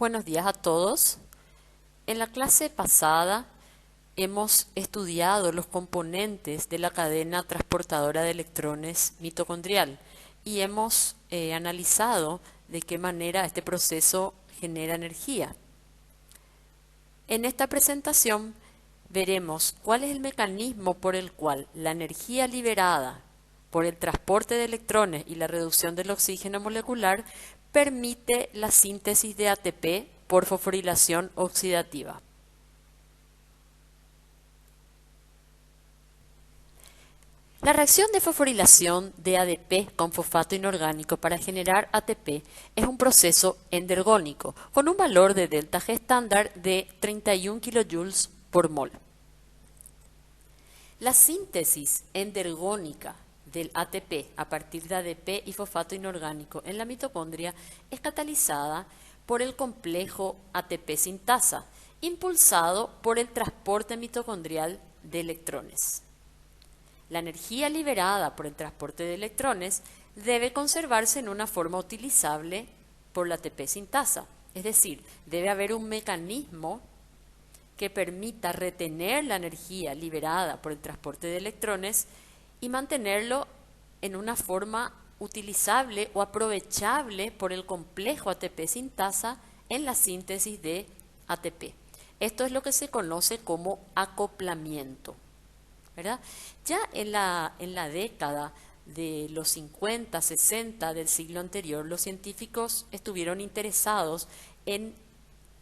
Buenos días a todos. En la clase pasada hemos estudiado los componentes de la cadena transportadora de electrones mitocondrial y hemos analizado de qué manera este proceso genera energía. En esta presentación veremos cuál es el mecanismo por el cual la energía liberada por el transporte de electrones y la reducción del oxígeno molecular permite la síntesis de ATP por fosforilación oxidativa. La reacción de fosforilación de ADP con fosfato inorgánico para generar ATP es un proceso endergónico con un valor de delta G estándar de 31 kJ por mol. La síntesis endergónica del ATP a partir de ADP y fosfato inorgánico en la mitocondria es catalizada por el complejo ATP sintasa, impulsado por el transporte mitocondrial de electrones. La energía liberada por el transporte de electrones debe conservarse en una forma utilizable por la ATP sintasa, es decir, debe haber un mecanismo que permita retener la energía liberada por el transporte de electrones y mantenerlo en una forma utilizable o aprovechable por el complejo ATP sintasa en la síntesis de ATP. Esto es lo que se conoce como acoplamiento, ¿verdad? Ya en la década de los 50, 60 del siglo anterior, los científicos estuvieron interesados en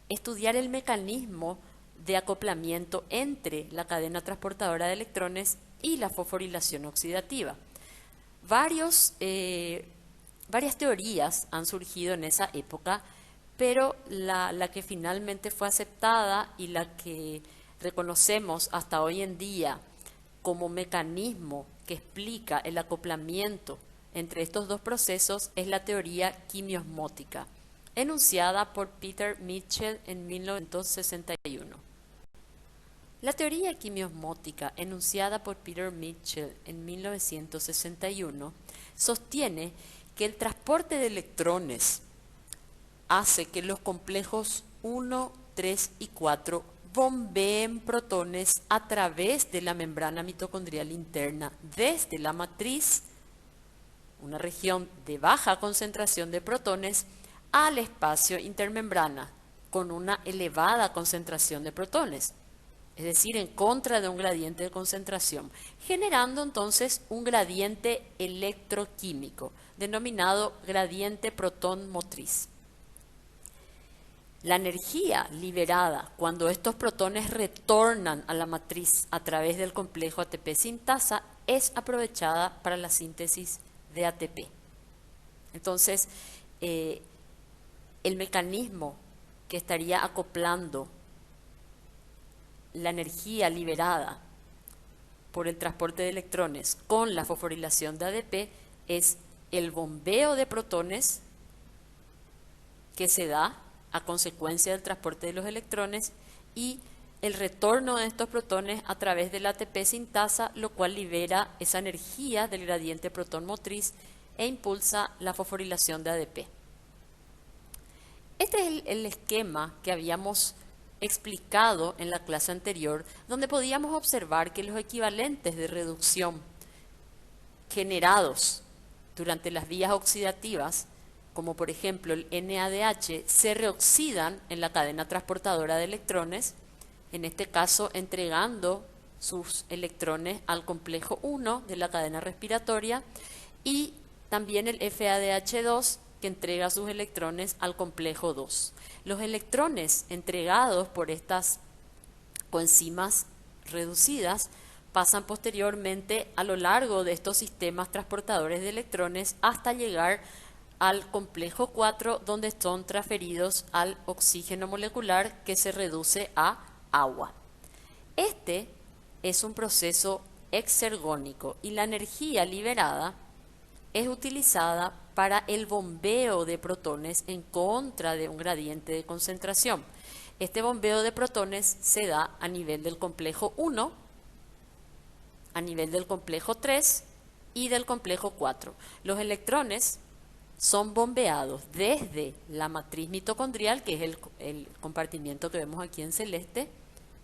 estudiar el mecanismo de acoplamiento entre la cadena transportadora de electrones y la fosforilación oxidativa. Varias teorías han surgido en esa época, pero la que finalmente fue aceptada y la que reconocemos hasta hoy en día como mecanismo que explica el acoplamiento entre estos dos procesos es la teoría quimiosmótica, enunciada por Peter Mitchell en 1961. La teoría quimiosmótica, enunciada por Peter Mitchell en 1961, sostiene que el transporte de electrones hace que los complejos 1, 3 y 4 bombeen protones a través de la membrana mitocondrial interna desde la matriz, una región de baja concentración de protones, al espacio intermembrana con una elevada concentración de protones, es decir, en contra de un gradiente de concentración, generando entonces un gradiente electroquímico, denominado gradiente protón motriz. La energía liberada cuando estos protones retornan a la matriz a través del complejo ATP sintasa es aprovechada para la síntesis de ATP. Entonces, el mecanismo que estaría acoplando la energía liberada por el transporte de electrones con la fosforilación de ADP es el bombeo de protones que se da a consecuencia del transporte de los electrones y el retorno de estos protones a través del ATP sintasa, lo cual libera esa energía del gradiente protón motriz e impulsa la fosforilación de ADP. Este es el esquema que habíamos explicado en la clase anterior, donde podíamos observar que los equivalentes de reducción generados durante las vías oxidativas, como por ejemplo el NADH, se reoxidan en la cadena transportadora de electrones, en este caso entregando sus electrones al complejo 1 de la cadena respiratoria y también el FADH2 que entrega sus electrones al complejo 2. Los electrones entregados por estas coenzimas reducidas pasan posteriormente a lo largo de estos sistemas transportadores de electrones hasta llegar al complejo 4, donde son transferidos al oxígeno molecular que se reduce a agua. Este es un proceso exergónico y la energía liberada es utilizada para el bombeo de protones en contra de un gradiente de concentración. Este bombeo de protones se da a nivel del complejo 1, a nivel del complejo 3 y del complejo 4. Los electrones son bombeados desde la matriz mitocondrial, que es el compartimiento que vemos aquí en celeste,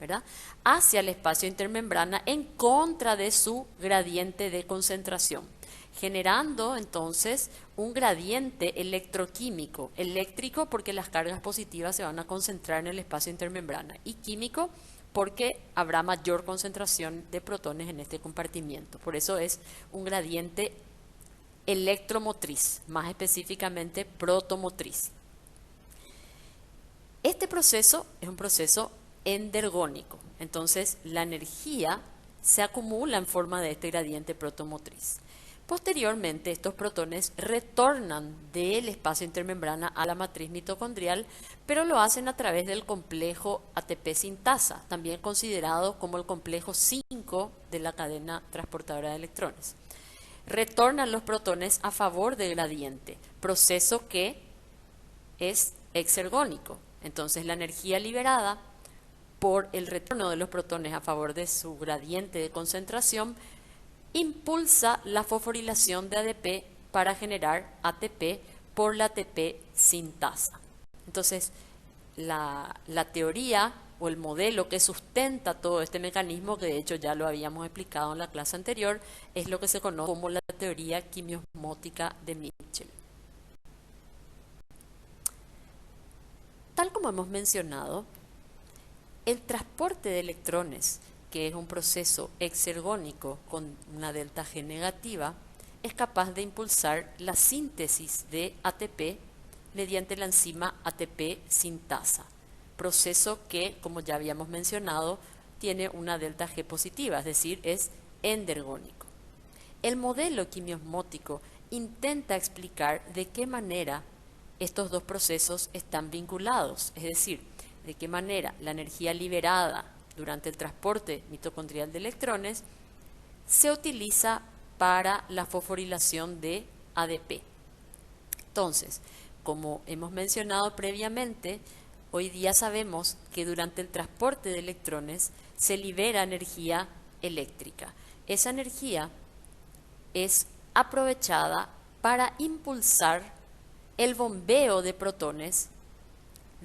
¿verdad?, hacia el espacio intermembrana en contra de su gradiente de concentración, generando entonces un gradiente electroquímico, eléctrico porque las cargas positivas se van a concentrar en el espacio intermembrana, y químico porque habrá mayor concentración de protones en este compartimiento. Por eso es un gradiente electromotriz, más específicamente protomotriz. Este proceso es un proceso endergónico, entonces la energía se acumula en forma de este gradiente protomotriz. Posteriormente, estos protones retornan del espacio intermembrana a la matriz mitocondrial, pero lo hacen a través del complejo ATP sintasa, también considerado como el complejo 5 de la cadena transportadora de electrones. Retornan los protones a favor del gradiente, proceso que es exergónico. Entonces, la energía liberada por el retorno de los protones a favor de su gradiente de concentración impulsa la fosforilación de ADP para generar ATP por la ATP sintasa. Entonces, la teoría o el modelo que sustenta todo este mecanismo, que de hecho ya lo habíamos explicado en la clase anterior, es lo que se conoce como la teoría quimiosmótica de Mitchell. Tal como hemos mencionado, el transporte de electrones, que es un proceso exergónico con una delta G negativa, es capaz de impulsar la síntesis de ATP mediante la enzima ATP sintasa, proceso que, como ya habíamos mencionado, tiene una delta G positiva, es decir, es endergónico. El modelo quimiosmótico intenta explicar de qué manera estos dos procesos están vinculados, es decir, de qué manera la energía liberada durante el transporte mitocondrial de electrones se utiliza para la fosforilación de ADP. Entonces, como hemos mencionado previamente, hoy día sabemos que durante el transporte de electrones se libera energía eléctrica. Esa energía es aprovechada para impulsar el bombeo de protones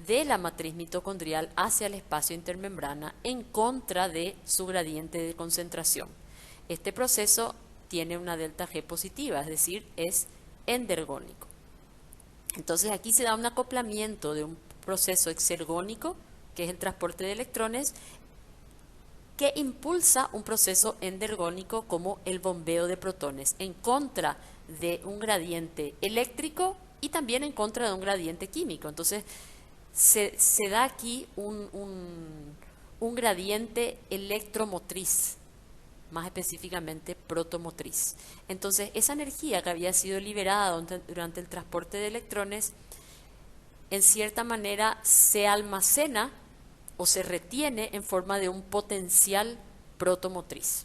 de la matriz mitocondrial hacia el espacio intermembrana en contra de su gradiente de concentración. Este proceso tiene una delta G positiva, es decir, es endergónico. Entonces aquí se da un acoplamiento de un proceso exergónico, que es el transporte de electrones, que impulsa un proceso endergónico como el bombeo de protones en contra de un gradiente eléctrico y también en contra de un gradiente químico. Entonces se da aquí un gradiente electromotriz, más específicamente protomotriz. Entonces, esa energía que había sido liberada durante el transporte de electrones, en cierta manera se almacena o se retiene en forma de un potencial protomotriz.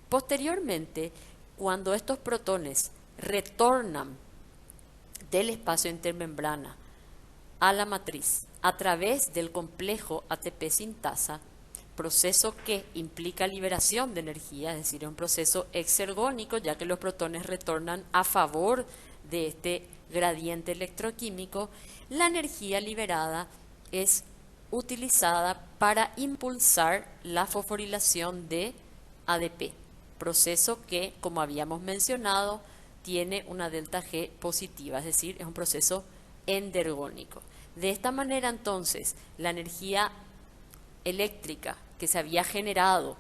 Posteriormente, cuando estos protones retornan del espacio intermembrana a la matriz a través del complejo ATP sintasa, proceso que implica liberación de energía, es decir, es un proceso exergónico, ya que los protones retornan a favor de este gradiente electroquímico, la energía liberada es utilizada para impulsar la fosforilación de ADP, proceso que, como habíamos mencionado, tiene una delta G positiva, es decir, es un proceso endergónico. De esta manera, entonces, la energía eléctrica que se había generado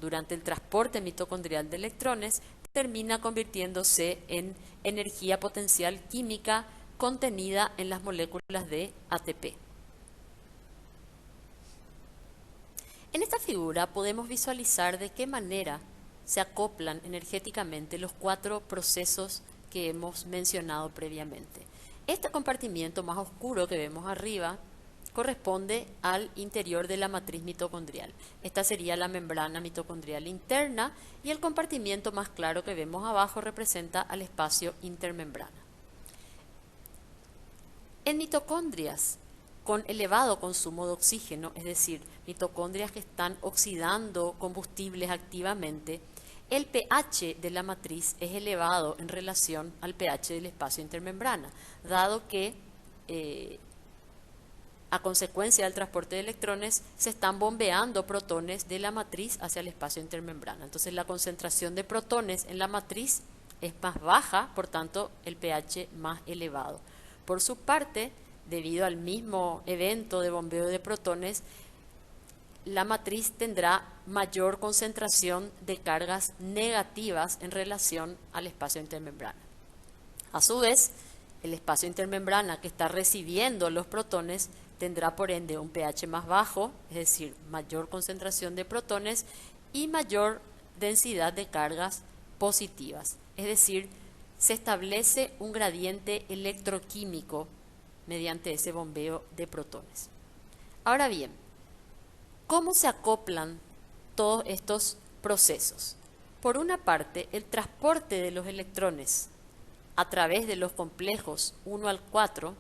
durante el transporte mitocondrial de electrones termina convirtiéndose en energía potencial química contenida en las moléculas de ATP. En esta figura podemos visualizar de qué manera se acoplan energéticamente los cuatro procesos que hemos mencionado previamente. Este compartimiento más oscuro que vemos arriba corresponde al interior de la matriz mitocondrial. Esta sería la membrana mitocondrial interna y el compartimiento más claro que vemos abajo representa al espacio intermembrana. En mitocondrias con elevado consumo de oxígeno, es decir, mitocondrias que están oxidando combustibles activamente, el pH de la matriz es elevado en relación al pH del espacio intermembrana, dado que a consecuencia del transporte de electrones se están bombeando protones de la matriz hacia el espacio intermembrana. Entonces la concentración de protones en la matriz es más baja, por tanto el pH más elevado. Por su parte, debido al mismo evento de bombeo de protones, la matriz tendrá mayor concentración de cargas negativas en relación al espacio intermembrana. A su vez, el espacio intermembrana que está recibiendo los protones tendrá por ende un pH más bajo, es decir, mayor concentración de protones y mayor densidad de cargas positivas. Es decir, se establece un gradiente electroquímico mediante ese bombeo de protones. Ahora bien, ¿cómo se acoplan todos estos procesos? Por una parte, el transporte de los electrones a través de los complejos 1 al 4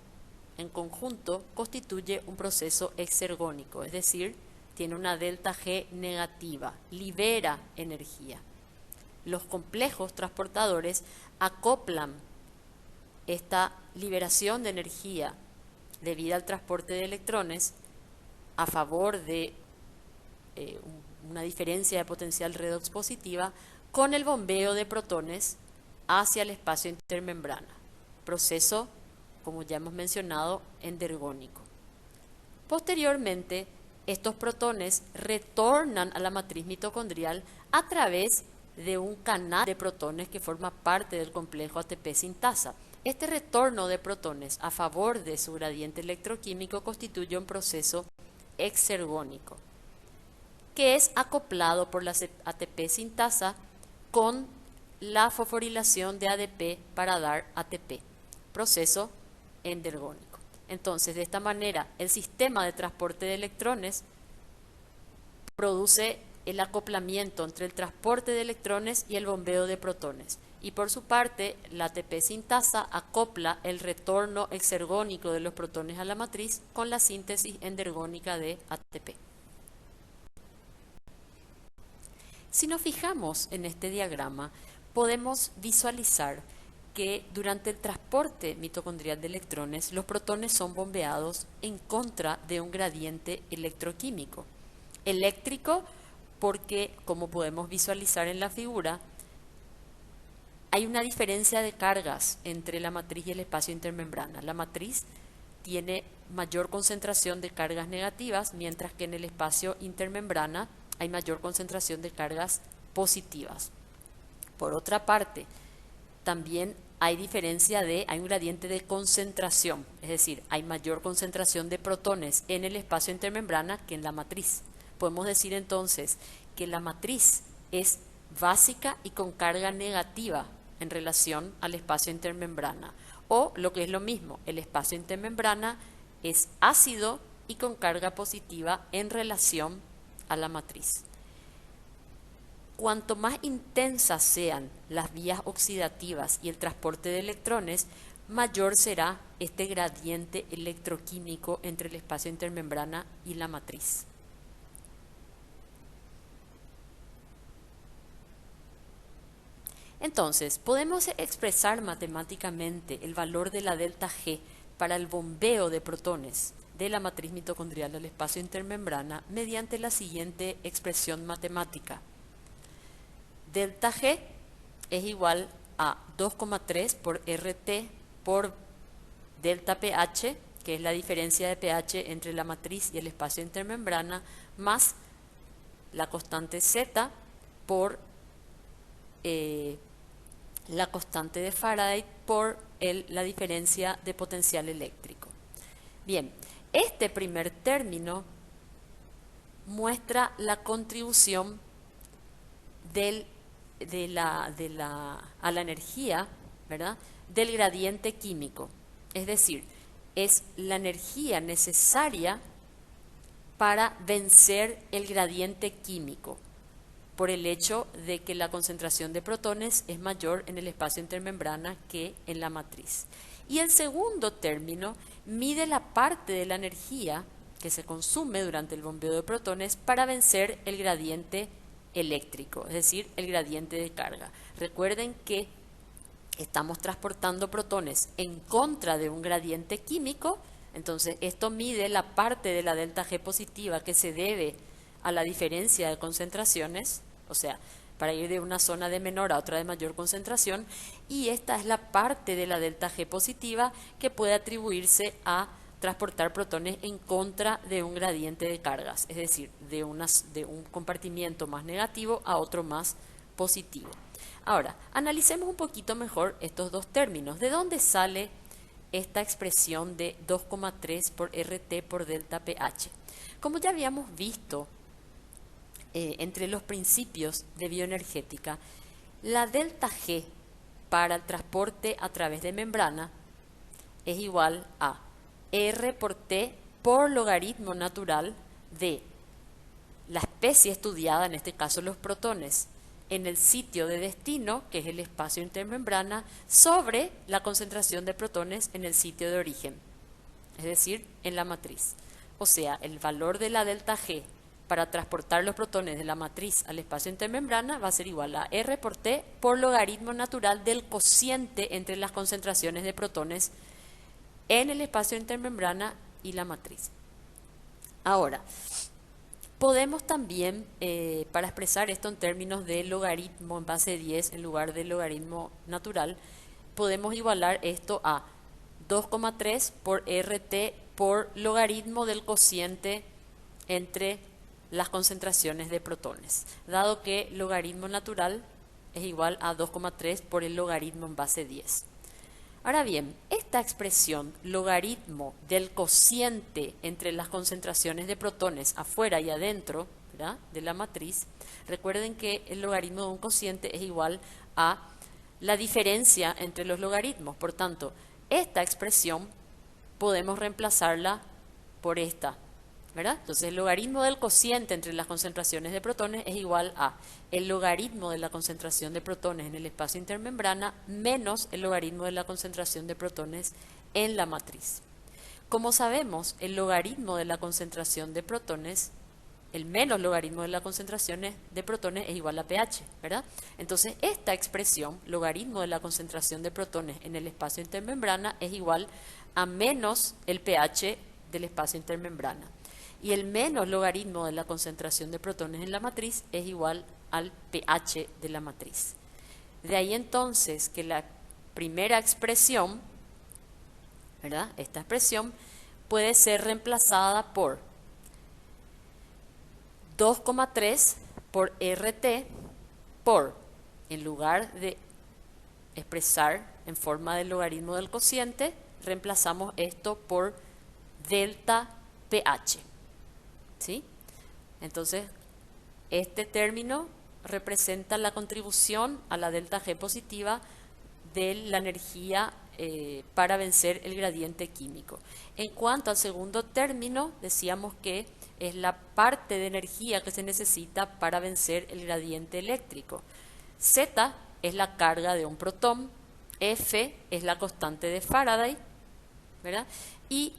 en conjunto constituye un proceso exergónico, es decir, tiene una delta G negativa, libera energía. Los complejos transportadores acoplan esta liberación de energía debida al transporte de electrones a favor de una diferencia de potencial redox positiva con el bombeo de protones hacia el espacio intermembrana, proceso, como ya hemos mencionado, endergónico. Posteriormente, estos protones retornan a la matriz mitocondrial a través de un canal de protones que forma parte del complejo ATP sintasa. Este retorno de protones a favor de su gradiente electroquímico constituye un proceso exergónico, que es acoplado por la ATP sintasa con la fosforilación de ADP para dar ATP, proceso endergónico. Entonces, de esta manera, el sistema de transporte de electrones produce el acoplamiento entre el transporte de electrones y el bombeo de protones. Y por su parte, la ATP sintasa acopla el retorno exergónico de los protones a la matriz con la síntesis endergónica de ATP. Si nos fijamos en este diagrama, podemos visualizar que durante el transporte mitocondrial de electrones, los protones son bombeados en contra de un gradiente electroquímico. Eléctrico porque, como podemos visualizar en la figura, hay una diferencia de cargas entre la matriz y el espacio intermembrana. La matriz tiene mayor concentración de cargas negativas, mientras que en el espacio intermembrana hay mayor concentración de cargas positivas. Por otra parte, también hay un gradiente de concentración, es decir, hay mayor concentración de protones en el espacio intermembrana que en la matriz. Podemos decir entonces que la matriz es básica y con carga negativa en relación al espacio intermembrana. O, lo que es lo mismo, el espacio intermembrana es ácido y con carga positiva en relación a la matriz. Cuanto más intensas sean las vías oxidativas y el transporte de electrones, mayor será este gradiente electroquímico entre el espacio intermembrana y la matriz. Entonces, podemos expresar matemáticamente el valor de la delta G para el bombeo de protones de la matriz mitocondrial al espacio intermembrana mediante la siguiente expresión matemática. Delta G es igual a 2,3 por RT por delta pH, que es la diferencia de pH entre la matriz y el espacio intermembrana, más la constante Z por la constante de Faraday por la diferencia de potencial eléctrico. Bien, este primer término muestra la contribución a la energía, ¿verdad?, del gradiente químico. Es decir, es la energía necesaria para vencer el gradiente químico, por el hecho de que la concentración de protones es mayor en el espacio intermembrana que en la matriz. Y el segundo término mide la parte de la energía que se consume durante el bombeo de protones para vencer el gradiente eléctrico, es decir, el gradiente de carga. Recuerden que estamos transportando protones en contra de un gradiente químico, entonces esto mide la parte de la delta G positiva que se debe a la diferencia de concentraciones, o sea, para ir de una zona de menor a otra de mayor concentración, y esta es la parte de la delta G positiva que puede atribuirse a transportar protones en contra de un gradiente de cargas, es decir, de un compartimiento más negativo a otro más positivo. Ahora, analicemos un poquito mejor estos dos términos. ¿De dónde sale esta expresión de 2,3 por RT por delta pH? Como ya habíamos visto entre los principios de bioenergética, la delta G para el transporte a través de membrana es igual a R por T por logaritmo natural de la especie estudiada, en este caso los protones, en el sitio de destino, que es el espacio intermembrana, sobre la concentración de protones en el sitio de origen, es decir, en la matriz. O sea, el valor de la delta G para transportar los protones de la matriz al espacio intermembrana va a ser igual a R por T por logaritmo natural del cociente entre las concentraciones de protones en el espacio intermembrana y la matriz. Ahora, podemos también, para expresar esto en términos de logaritmo en base 10 en lugar de logaritmo natural, podemos igualar esto a 2,3 por RT por logaritmo del cociente entre las concentraciones de protones, dado que logaritmo natural es igual a 2,3 por el logaritmo en base 10. Ahora bien, esta expresión logaritmo del cociente entre las concentraciones de protones afuera y adentro, ¿verdad?, de la matriz, recuerden que el logaritmo de un cociente es igual a la diferencia entre los logaritmos. Por tanto, esta expresión podemos reemplazarla por esta, ¿verdad? Entonces el logaritmo del cociente entre las concentraciones de protones es igual a el logaritmo de la concentración de protones en el espacio intermembrana menos el logaritmo de la concentración de protones en la matriz. Como sabemos, el logaritmo de la concentración de protones, el menos logaritmo de la concentración de protones es igual a pH, ¿verdad? Entonces esta expresión, logaritmo de la concentración de protones en el espacio intermembrana, es igual a menos el pH del espacio intermembrana. Y el menos logaritmo de la concentración de protones en la matriz es igual al pH de la matriz. De ahí entonces que la primera expresión, ¿verdad?, esta expresión puede ser reemplazada por 2,3 por RT por, en lugar de expresar en forma del logaritmo del cociente, reemplazamos esto por delta pH. ¿Sí? Entonces, este término representa la contribución a la delta G positiva de la energía para vencer el gradiente químico. En cuanto al segundo término, decíamos que es la parte de energía que se necesita para vencer el gradiente eléctrico. Z es la carga de un protón, F es la constante de Faraday, ¿verdad? Y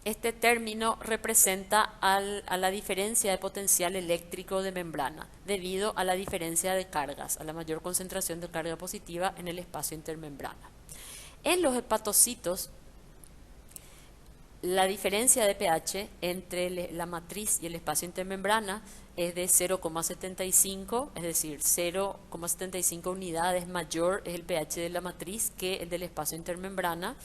este término representa a la diferencia de potencial eléctrico de membrana, debido a la diferencia de cargas, a la mayor concentración de carga positiva en el espacio intermembrana. En los hepatocitos, la diferencia de pH entre la matriz y el espacio intermembrana es de 0,75, es decir, 0,75 unidades mayor es el pH de la matriz que el del espacio intermembrana.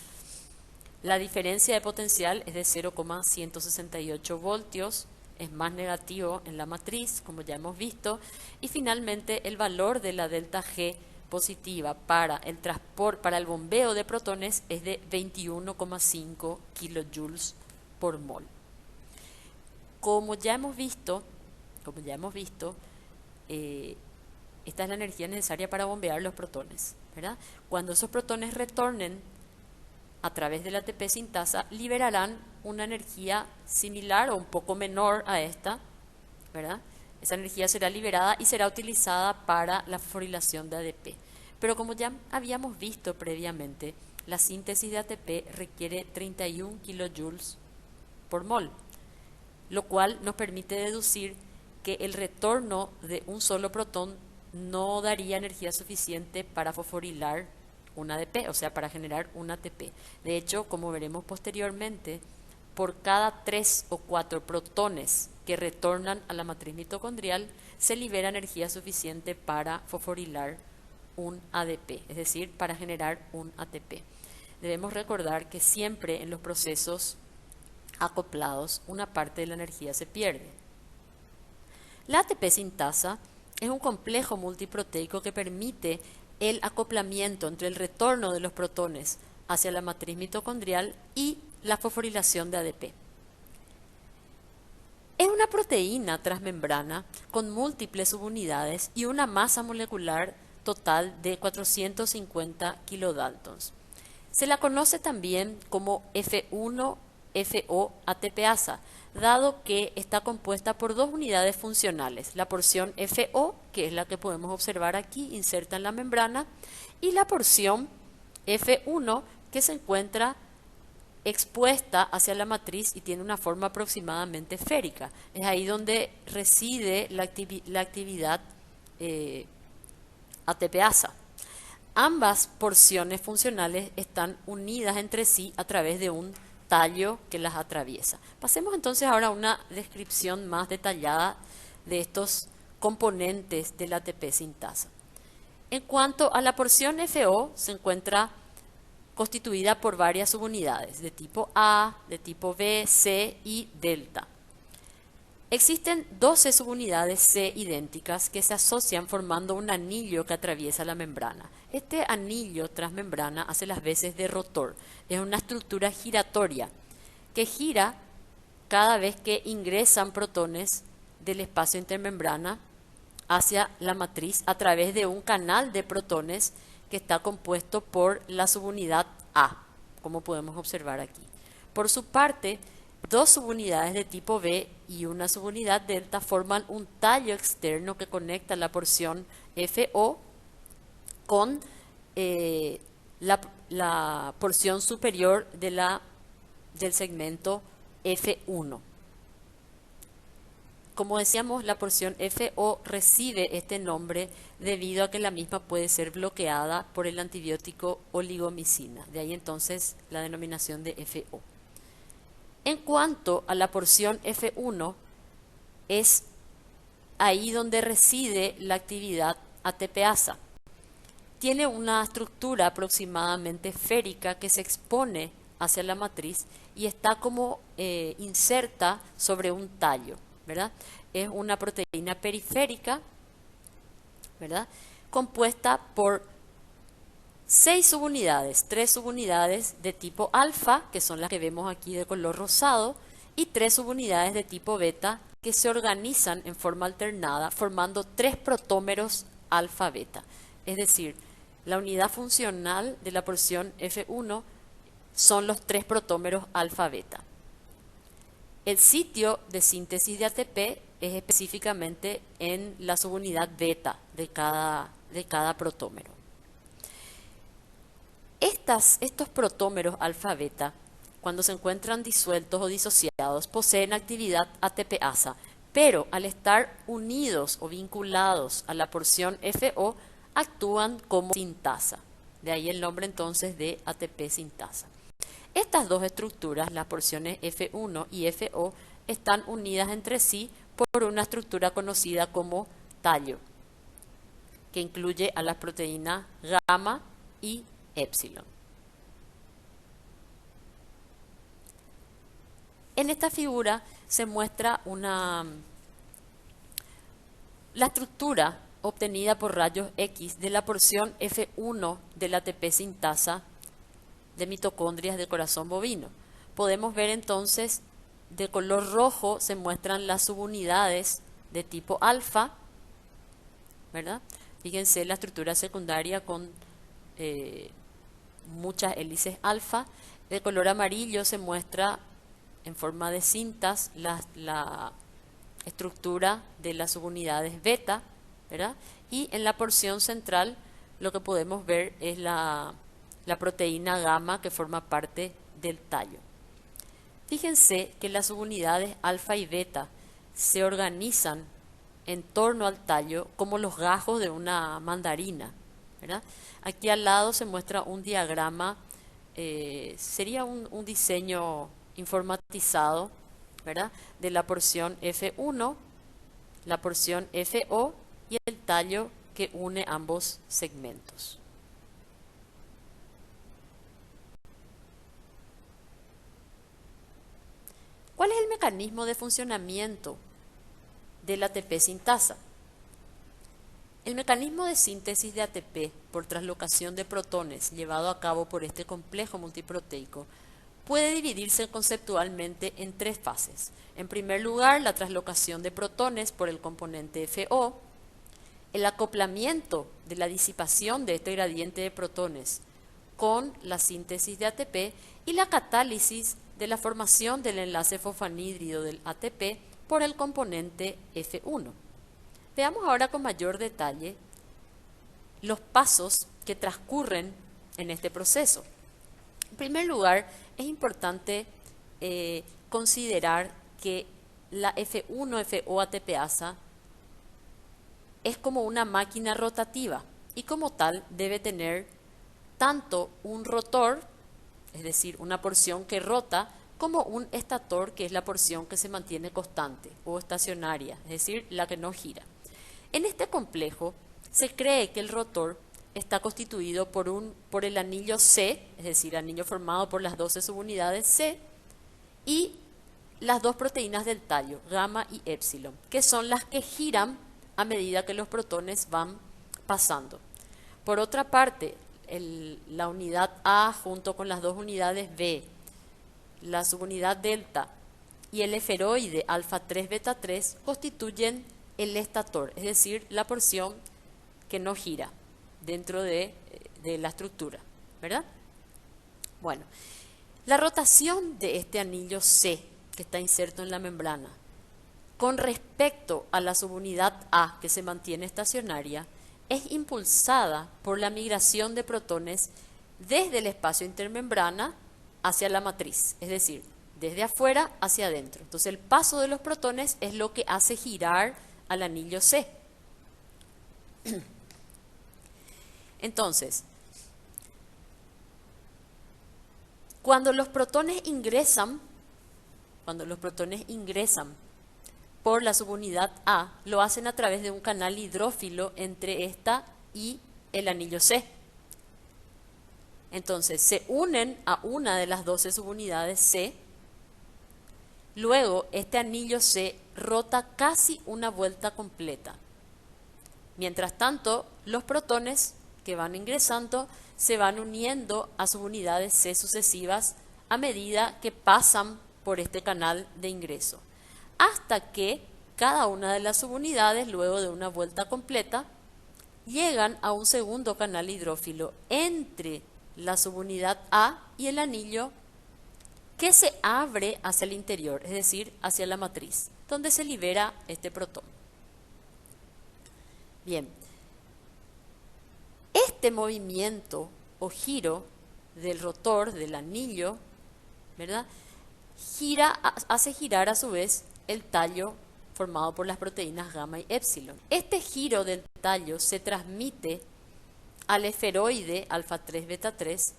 La diferencia de potencial es de 0,168 voltios, es más negativo en la matriz, como ya hemos visto. Y finalmente el valor de la delta G positiva para el transporte, para el bombeo de protones es de 21,5 kilojoules por mol. Como ya hemos visto, esta es la energía necesaria para bombear los protones, ¿verdad? Cuando esos protones retornen a través del ATP sintasa, liberarán una energía similar o un poco menor a esta, ¿verdad? Esa energía será liberada y será utilizada para la fosforilación de ADP. Pero como ya habíamos visto previamente, la síntesis de ATP requiere 31 kilojoules por mol, lo cual nos permite deducir que el retorno de un solo protón no daría energía suficiente para fosforilar un ADP, o sea, para generar un ATP. De hecho, como veremos posteriormente, por cada 3 o 4 protones que retornan a la matriz mitocondrial, se libera energía suficiente para fosforilar un ADP, es decir, para generar un ATP. Debemos recordar que siempre en los procesos acoplados una parte de la energía se pierde. La ATP sintasa es un complejo multiproteico que permite el acoplamiento entre el retorno de los protones hacia la matriz mitocondrial y la fosforilación de ADP. Es una proteína transmembrana con múltiples subunidades y una masa molecular total de 450 kilodaltons. Se la conoce también como F1-FO ATPasa, dado que está compuesta por dos unidades funcionales, la porción FO, que es la que podemos observar aquí, inserta en la membrana, y la porción F1, que se encuentra expuesta hacia la matriz y tiene una forma aproximadamente esférica. Es ahí donde reside la actividad ATPasa. Ambas porciones funcionales están unidas entre sí a través de un tallo que las atraviesa. Pasemos entonces ahora a una descripción más detallada de estos componentes del ATP sintasa. En cuanto a la porción FO, se encuentra constituida por varias subunidades de tipo A, de tipo B, C y delta. Existen 12 subunidades C idénticas que se asocian formando un anillo que atraviesa la membrana. Este anillo transmembrana hace las veces de rotor. Es una estructura giratoria que gira cada vez que ingresan protones del espacio intermembrana hacia la matriz a través de un canal de protones que está compuesto por la subunidad A, como podemos observar aquí. Por su parte, dos subunidades de tipo B y una subunidad delta forman un tallo externo que conecta la porción FO con la porción superior del segmento F1. Como decíamos, la porción FO recibe este nombre debido a que la misma puede ser bloqueada por el antibiótico oligomicina. De ahí entonces la denominación de FO. En cuanto a la porción F1, es ahí donde reside la actividad ATPasa. Tiene una estructura aproximadamente esférica que se expone hacia la matriz y está como inserta sobre un tallo, ¿verdad? Es una proteína periférica, ¿verdad?, compuesta por 6 subunidades, 3 subunidades de tipo alfa, que son las que vemos aquí de color rosado, y 3 subunidades de tipo beta, que se organizan en forma alternada, formando 3 protómeros alfa-beta. Es decir, la unidad funcional de la porción F1 son los 3 protómeros alfa-beta. El sitio de síntesis de ATP es específicamente en la subunidad beta de cada protómero. Estos protómeros alfa-beta, cuando se encuentran disueltos o disociados, poseen actividad ATPasa, pero al estar unidos o vinculados a la porción FO, actúan como sintasa. De ahí el nombre entonces de ATP sintasa. Estas dos estructuras, las porciones F1 y FO, están unidas entre sí por una estructura conocida como tallo, que incluye a las proteínas gamma y epsilon. En esta figura se muestra la estructura obtenida por rayos X de la porción F1 del ATP sintasa de mitocondrias de corazón bovino. Podemos ver entonces de color rojo se muestran las subunidades de tipo alfa, ¿verdad? Fíjense la estructura secundaria con muchas hélices alfa. De color amarillo se muestra en forma de cintas la estructura de las subunidades beta, ¿verdad? Y en la porción central lo que podemos ver es la proteína gamma que forma parte del tallo. Fíjense que las subunidades alfa y beta se organizan en torno al tallo como los gajos de una mandarina, ¿verdad? Aquí al lado se muestra un diagrama, sería un diseño informatizado, ¿verdad? De la porción F1, la porción FO y el tallo que une ambos segmentos. ¿Cuál es el mecanismo de funcionamiento del ATP sintasa? El mecanismo de síntesis de ATP por traslocación de protones llevado a cabo por este complejo multiproteico puede dividirse conceptualmente en tres fases. En primer lugar, la traslocación de protones por el componente FO, el acoplamiento de la disipación de este gradiente de protones con la síntesis de ATP y la catálisis de la formación del enlace fosfanhídrido del ATP por el componente F1. Veamos ahora con mayor detalle los pasos que transcurren en este proceso. En primer lugar, es importante considerar que la F1-FO ATPasa es como una máquina rotativa y como tal debe tener tanto un rotor, es decir, una porción que rota, como un estator, que es la porción que se mantiene constante o estacionaria, es decir, la que no gira. En este complejo se cree que el rotor está constituido por el anillo C, es decir, anillo formado por las 12 subunidades C, y las dos proteínas del tallo, gamma y épsilon, que son las que giran a medida que los protones van pasando. Por otra parte, la unidad A junto con las dos unidades B, la subunidad delta y el esferoide alfa 3 beta 3 constituyen el estator, es decir, la porción que no gira dentro de la estructura, ¿verdad? Bueno, la rotación de este anillo C que está inserto en la membrana con respecto a la subunidad A que se mantiene estacionaria es impulsada por la migración de protones desde el espacio intermembrana hacia la matriz, es decir, desde afuera hacia adentro. Entonces el paso de los protones es lo que hace girar al anillo C. Entonces, cuando los protones ingresan por la subunidad A, lo hacen a través de un canal hidrófilo entre esta y el anillo C. Entonces, se unen a una de las 12 subunidades C. Luego, este anillo C rota casi una vuelta completa. Mientras tanto, los protones que van ingresando se van uniendo a subunidades C sucesivas a medida que pasan por este canal de ingreso, hasta que cada una de las subunidades, luego de una vuelta completa, llegan a un segundo canal hidrófilo entre la subunidad A y el anillo, que se abre hacia el interior, es decir, hacia la matriz, donde se libera este protón. Bien, este movimiento o giro del rotor, del anillo, ¿verdad?, hace girar a su vez el tallo formado por las proteínas gamma y épsilon. Este giro del tallo se transmite al esferoide alfa 3 beta 3,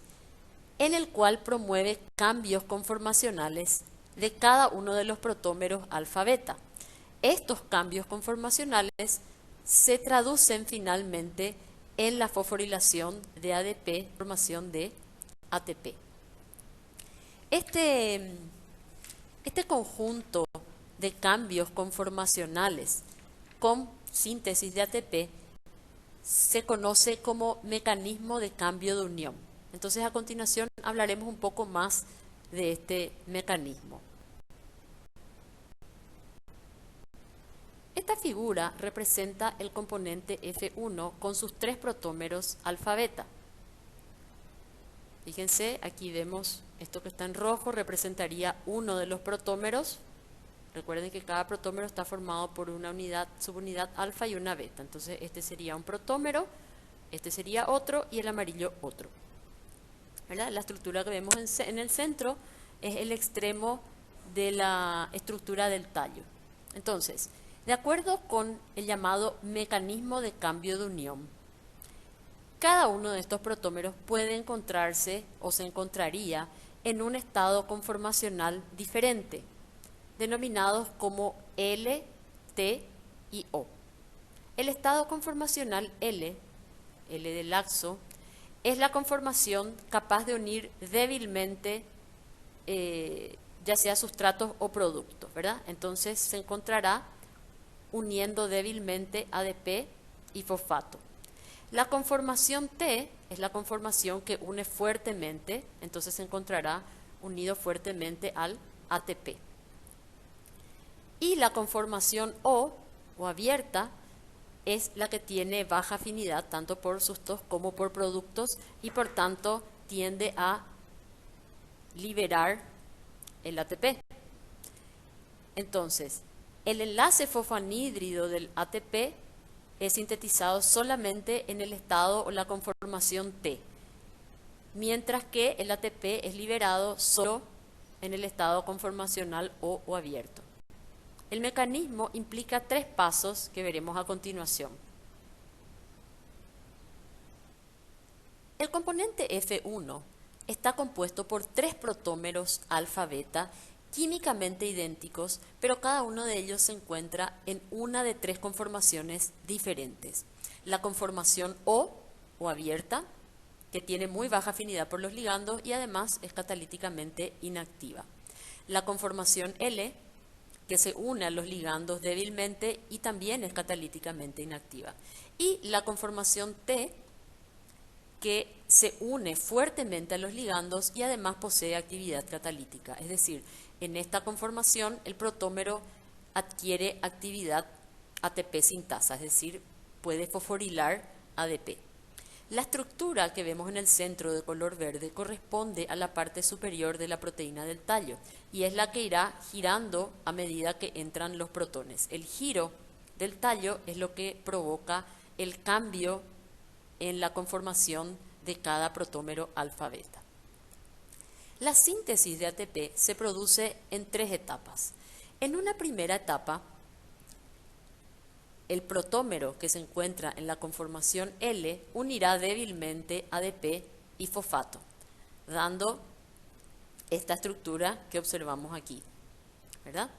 en el cual promueve cambios conformacionales de cada uno de los protómeros alfa beta. Estos cambios conformacionales se traducen finalmente en la fosforilación de ADP, formación de ATP. Este conjunto de cambios conformacionales con síntesis de ATP se conoce como mecanismo de cambio de unión. Entonces, a continuación hablaremos un poco más de este mecanismo. Esta figura representa el componente F1 con sus 3 protómeros alfa beta. Fíjense, aquí vemos esto que está en rojo, representaría uno de los protómeros. Recuerden que cada protómero está formado por una subunidad alfa y una beta. Entonces este sería un protómero, este sería otro y el amarillo otro, ¿verdad? La estructura que vemos en el centro es el extremo de la estructura del tallo. Entonces, De acuerdo con el llamado mecanismo de cambio de unión, cada uno de estos protómeros puede encontrarse o se encontraría en un estado conformacional diferente, denominados como L, T y O. El estado conformacional L de laxo, es la conformación capaz de unir débilmente ya sea sustratos o productos, ¿verdad? Entonces se encontrará uniendo débilmente ADP y fosfato. La conformación T es la conformación que une fuertemente, entonces se encontrará unido fuertemente al ATP. Y la conformación O abierta es la que tiene baja afinidad tanto por sustos como por productos y por tanto tiende a liberar el ATP. Entonces, el enlace fosfanhídrido del ATP es sintetizado solamente en el estado o la conformación T, mientras que el ATP es liberado solo en el estado conformacional O abierto. El mecanismo implica 3 pasos que veremos a continuación. El componente F1 está compuesto por 3 protómeros alfa-beta químicamente idénticos, pero cada uno de ellos se encuentra en una de 3 conformaciones diferentes. La conformación O abierta, que tiene muy baja afinidad por los ligandos y además es catalíticamente inactiva. La conformación L, que se une a los ligandos débilmente y también es catalíticamente inactiva. Y la conformación T, que se une fuertemente a los ligandos y además posee actividad catalítica. Es decir, en esta conformación el protómero adquiere actividad ATP sintasa, es decir, puede fosforilar ADP. La estructura que vemos en el centro de color verde corresponde a la parte superior de la proteína del tallo y es la que irá girando a medida que entran los protones. El giro del tallo es lo que provoca el cambio en la conformación de cada protómero alfa-beta. La síntesis de ATP se produce en 3 etapas. En una primera etapa, el protómero que se encuentra en la conformación L unirá débilmente ADP y fosfato, dando esta estructura que observamos aquí, ¿verdad?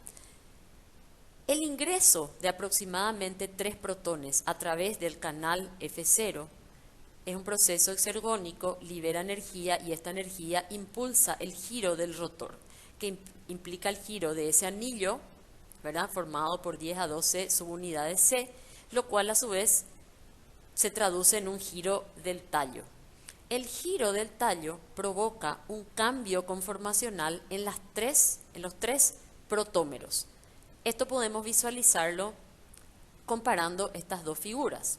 El ingreso de aproximadamente 3 protones a través del canal F0 es un proceso exergónico, libera energía y esta energía impulsa el giro del rotor, que implica el giro de ese anillo, ¿verdad?, formado por 10 a 12 subunidades C, lo cual a su vez se traduce en un giro del tallo. El giro del tallo provoca un cambio conformacional en los 3 protómeros. Esto podemos visualizarlo comparando estas 2 figuras.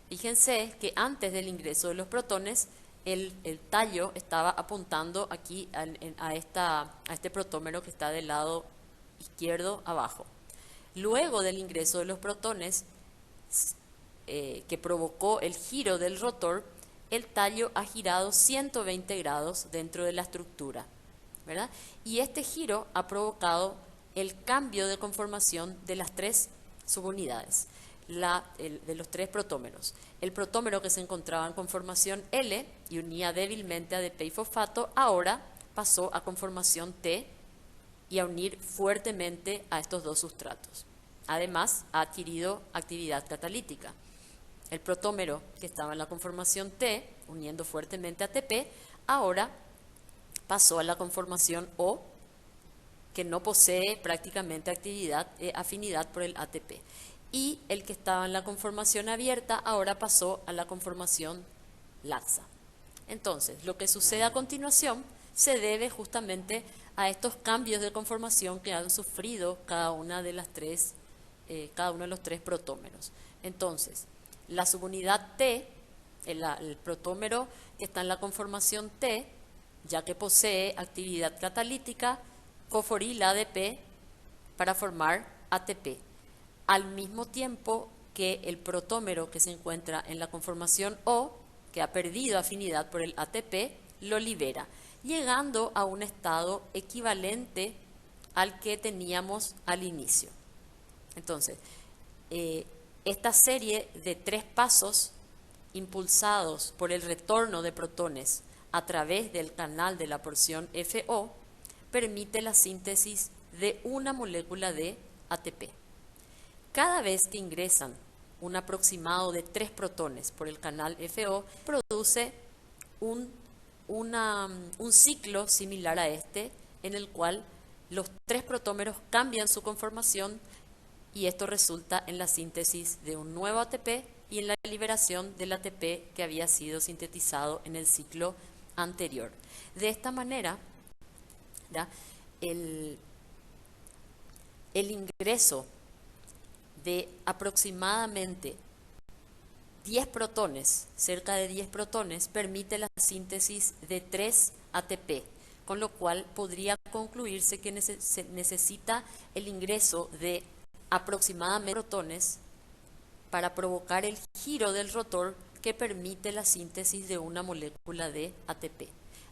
Fíjense que antes del ingreso de los protones, el tallo estaba apuntando aquí a este protómero que está del lado izquierdo abajo. Luego del ingreso de los protones, que provocó el giro del rotor, el tallo ha girado 120 grados dentro de la estructura, ¿verdad? Y este giro ha provocado el cambio de conformación de las 3 subunidades. De los 3 protómeros. El protómero que se encontraba en conformación L y unía débilmente ADP y fosfato, ahora pasó a conformación T y a unir fuertemente a estos 2 sustratos. Además, ha adquirido actividad catalítica. El protómero que estaba en la conformación T, uniendo fuertemente a ATP, ahora pasó a la conformación O, que no posee prácticamente afinidad por el ATP. Y el que estaba en la conformación abierta ahora pasó a la conformación laxa. Entonces, lo que sucede a continuación se debe justamente a estos cambios de conformación que han sufrido cada uno de los 3 protómeros. Entonces, la subunidad T, el protómero que está en la conformación T, ya que posee actividad catalítica, fosforila ADP para formar ATP. Al mismo tiempo que el protómero que se encuentra en la conformación O, que ha perdido afinidad por el ATP, lo libera, llegando a un estado equivalente al que teníamos al inicio. Entonces, esta serie de 3 pasos impulsados por el retorno de protones a través del canal de la porción FO permite la síntesis de una molécula de ATP. Cada vez que ingresan un aproximado de 3 protones por el canal FO, produce un ciclo similar a este, en el cual los 3 protómeros cambian su conformación y esto resulta en la síntesis de un nuevo ATP y en la liberación del ATP que había sido sintetizado en el ciclo anterior. De esta manera, ¿ya? El ingreso de aproximadamente 10 protones, cerca de 10 protones, permite la síntesis de 3 ATP, con lo cual podría concluirse que se necesita el ingreso de aproximadamente protones para provocar el giro del rotor que permite la síntesis de una molécula de ATP.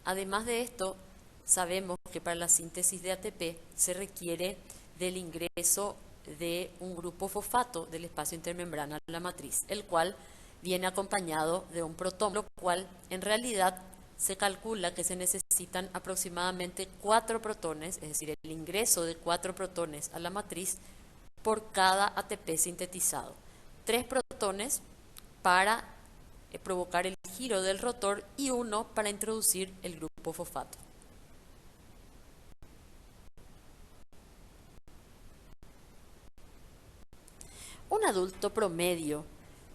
Además de esto, sabemos que para la síntesis de ATP se requiere del ingreso de un grupo fosfato del espacio intermembrana de la matriz, el cual viene acompañado de un protón, lo cual en realidad se calcula que se necesitan aproximadamente 4 protones, es decir, el ingreso de 4 protones a la matriz por cada ATP sintetizado. 3 protones para provocar el giro del rotor y 1 para introducir el grupo fosfato. Un adulto promedio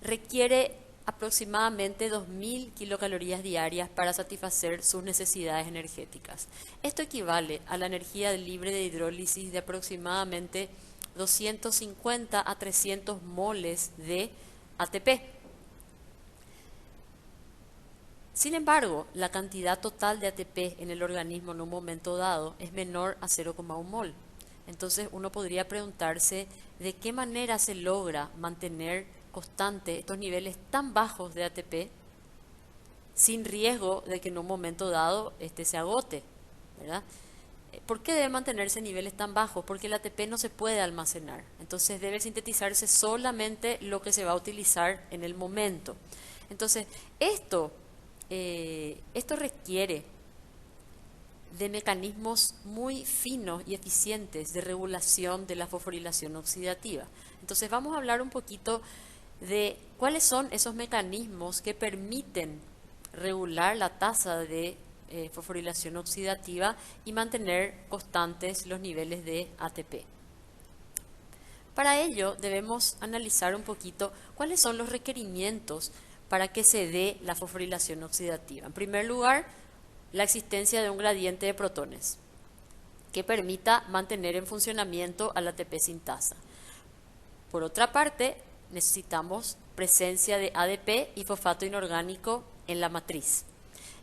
requiere aproximadamente 2000 kilocalorías diarias para satisfacer sus necesidades energéticas. Esto equivale a la energía libre de hidrólisis de aproximadamente 250 a 300 moles de ATP. Sin embargo, la cantidad total de ATP en el organismo en un momento dado es menor a 0,1 mol. Entonces uno podría preguntarse de qué manera se logra mantener constante estos niveles tan bajos de ATP sin riesgo de que en un momento dado se agote, ¿verdad? ¿Por qué debe mantenerse niveles tan bajos? Porque el ATP no se puede almacenar. Entonces debe sintetizarse solamente lo que se va a utilizar en el momento. Entonces esto requiere de mecanismos muy finos y eficientes de regulación de la fosforilación oxidativa. Entonces vamos a hablar un poquito de cuáles son esos mecanismos que permiten regular la tasa de fosforilación oxidativa y mantener constantes los niveles de ATP. Para ello debemos analizar un poquito cuáles son los requerimientos para que se dé la fosforilación oxidativa. En primer lugar, la existencia de un gradiente de protones que permita mantener en funcionamiento al ATP sin tasa. Por otra parte, necesitamos presencia de ADP y fosfato inorgánico en la matriz.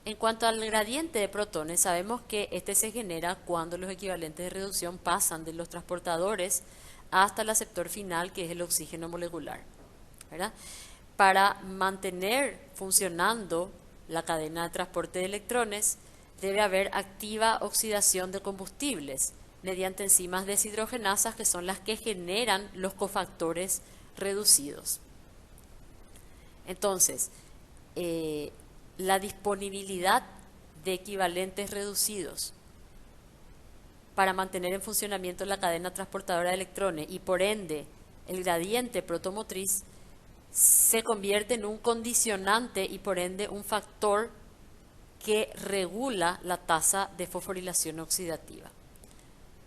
En cuanto al gradiente de protones, sabemos que este se genera cuando los equivalentes de reducción pasan de los transportadores hasta el aceptor final, que es el oxígeno molecular, ¿verdad? Para mantener funcionando la cadena de transporte de electrones, debe haber activa oxidación de combustibles mediante enzimas deshidrogenasas, que son las que generan los cofactores reducidos. Entonces, la disponibilidad de equivalentes reducidos para mantener en funcionamiento la cadena transportadora de electrones y por ende el gradiente protomotriz se convierte en un condicionante y por ende un factor que regula la tasa de fosforilación oxidativa.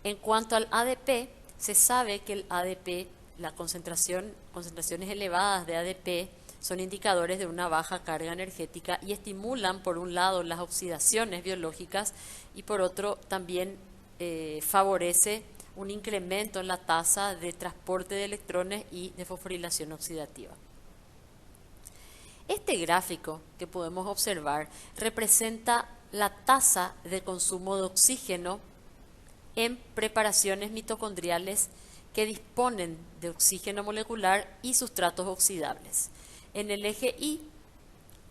En cuanto al ADP, se sabe que el ADP, concentraciones elevadas de ADP son indicadores de una baja carga energética y estimulan por un lado las oxidaciones biológicas y por otro también favorece un incremento en la tasa de transporte de electrones y de fosforilación oxidativa. Este gráfico que podemos observar representa la tasa de consumo de oxígeno en preparaciones mitocondriales que disponen de oxígeno molecular y sustratos oxidables. En el eje Y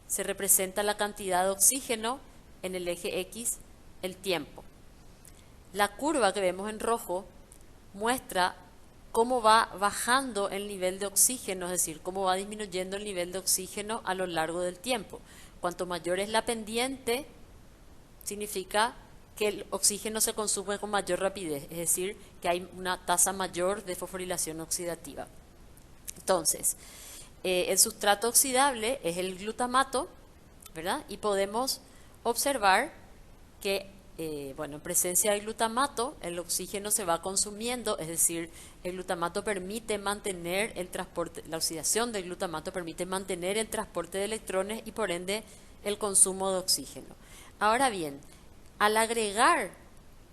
se representa la cantidad de oxígeno, en el eje X el tiempo. La curva que vemos en rojo muestra cómo va bajando el nivel de oxígeno, es decir, cómo va disminuyendo el nivel de oxígeno a lo largo del tiempo. Cuanto mayor es la pendiente, significa que el oxígeno se consume con mayor rapidez, es decir, que hay una tasa mayor de fosforilación oxidativa. Entonces, el sustrato oxidable es el glutamato, ¿verdad? Y podemos observar que, bueno, en presencia del glutamato, el oxígeno se va consumiendo, es decir, el glutamato permite mantener el transporte, la oxidación del glutamato permite mantener el transporte de electrones y por ende el consumo de oxígeno. Ahora bien, al agregar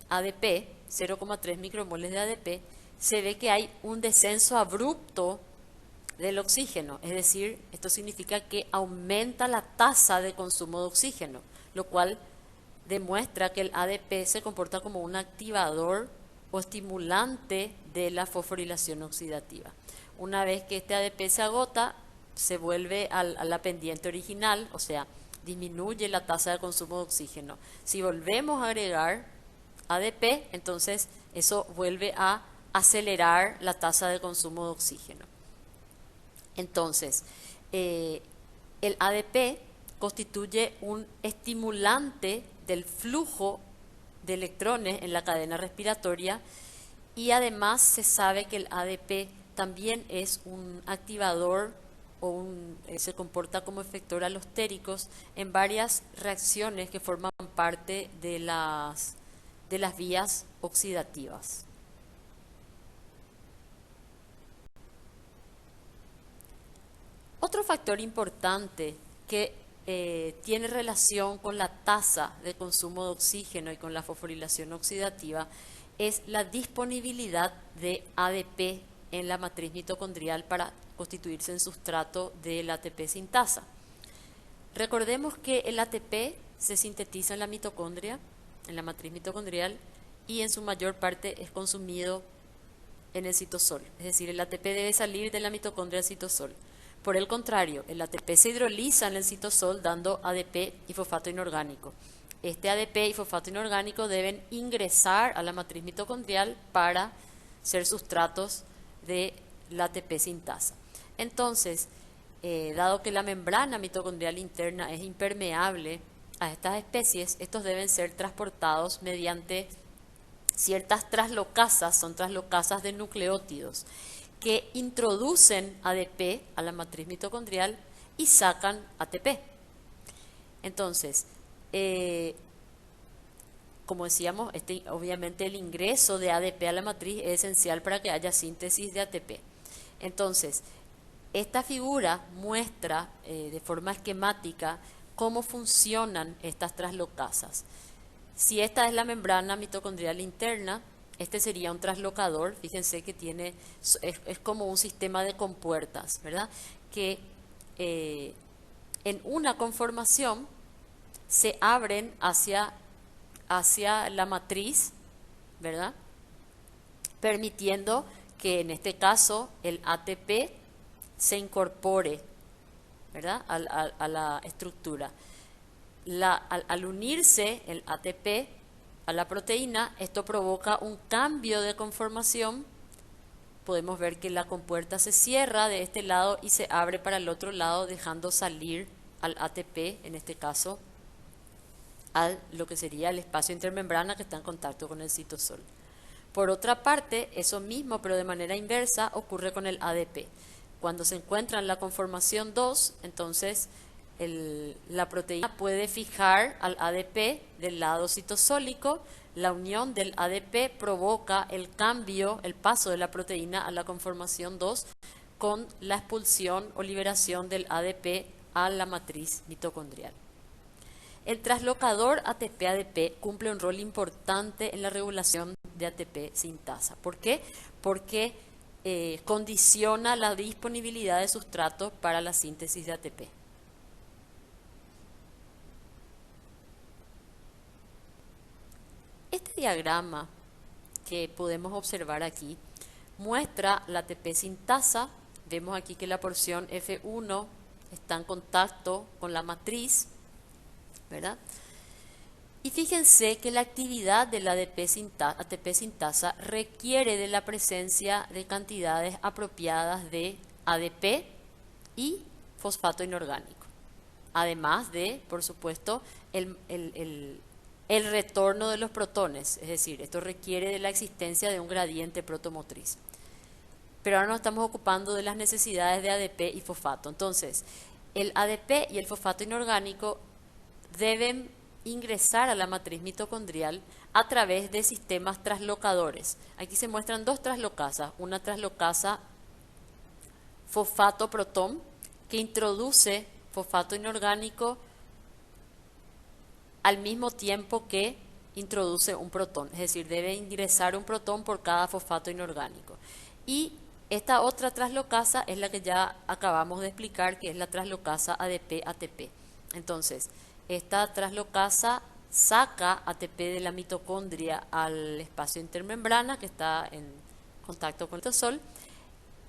ADP, 0,3 micromoles de ADP, se ve que hay un descenso abrupto del oxígeno, es decir, esto significa que aumenta la tasa de consumo de oxígeno, lo cual demuestra que el ADP se comporta como un activador o estimulante de la fosforilación oxidativa. Una vez que este ADP se agota, se vuelve a la pendiente original, o sea, disminuye la tasa de consumo de oxígeno. Si volvemos a agregar ADP, entonces eso vuelve a acelerar la tasa de consumo de oxígeno. Entonces, el ADP constituye un estimulante del flujo de electrones en la cadena respiratoria y además se sabe que el ADP también es un activador o se comporta como efector alostéricos en varias reacciones que forman parte de las vías oxidativas. Otro factor importante que tiene relación con la tasa de consumo de oxígeno y con la fosforilación oxidativa es la disponibilidad de ADP en la matriz mitocondrial para constituirse en sustrato del ATP sintasa. Recordemos que el ATP se sintetiza en la mitocondria, en la matriz mitocondrial, y en su mayor parte es consumido en el citosol. Es decir, el ATP debe salir de la mitocondria al citosol. Por el contrario, el ATP se hidroliza en el citosol dando ADP y fosfato inorgánico. Este ADP y fosfato inorgánico deben ingresar a la matriz mitocondrial para ser sustratos de la ATP sintasa. Entonces, dado que la membrana mitocondrial interna es impermeable a estas especies, estos deben ser transportados mediante ciertas traslocasas, son traslocasas de nucleótidos, que introducen ADP a la matriz mitocondrial y sacan ATP. Entonces, como decíamos, obviamente el ingreso de ADP a la matriz es esencial para que haya síntesis de ATP. Entonces, esta figura muestra de forma esquemática cómo funcionan estas traslocasas. Si esta es la membrana mitocondrial interna, este sería un traslocador, fíjense que es como un sistema de compuertas, ¿verdad? Que en una conformación se abren hacia la matriz, ¿verdad? Permitiendo que en este caso el ATP se incorpore, ¿verdad? A la estructura. Al unirse el ATP a la proteína, esto provoca un cambio de conformación. Podemos ver que la compuerta se cierra de este lado y se abre para el otro lado, dejando salir al ATP, en este caso, a lo que sería el espacio intermembrana que está en contacto con el citosol. Por otra parte, eso mismo, pero de manera inversa, ocurre con el ADP. Cuando se encuentra en la conformación 2, entonces la proteína puede fijar al ADP del lado citosólico. La unión del ADP provoca el cambio, el paso de la proteína a la conformación 2 con la expulsión o liberación del ADP a la matriz mitocondrial. El traslocador ATP-ADP cumple un rol importante en la regulación de ATP sintasa. ¿Por qué? Porque condiciona la disponibilidad de sustratos para la síntesis de ATP. Este diagrama que podemos observar aquí muestra la ATP sintasa. Vemos aquí que la porción F1 está en contacto con la matriz, ¿verdad? Y fíjense que la actividad del ATP sintasa requiere de la presencia de cantidades apropiadas de ADP y fosfato inorgánico. Además de, por supuesto, el retorno de los protones, es decir, esto requiere de la existencia de un gradiente protomotriz. Pero ahora nos estamos ocupando de las necesidades de ADP y fosfato. Entonces, el ADP y el fosfato inorgánico deben ingresar a la matriz mitocondrial a través de sistemas traslocadores. Aquí se muestran dos traslocasas, una traslocasa fosfato-protón que introduce fosfato inorgánico al mismo tiempo que introduce un protón, es decir, debe ingresar un protón por cada fosfato inorgánico. Y esta otra traslocasa es la que ya acabamos de explicar, que es la traslocasa ADP-ATP. Entonces, esta traslocasa saca ATP de la mitocondria al espacio intermembrana que está en contacto con el citosol,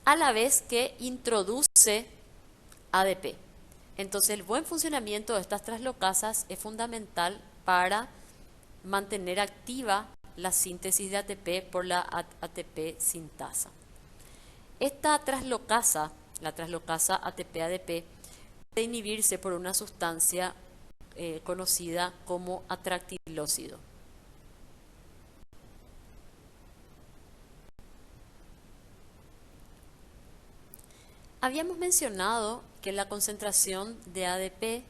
a la vez que introduce ADP. Entonces, el buen funcionamiento de estas traslocasas es fundamental para mantener activa la síntesis de ATP por la ATP sintasa. Esta traslocasa, la traslocasa ATP-ADP, puede inhibirse por una sustancia conocida como atractilócido. Habíamos mencionado que la concentración de ADP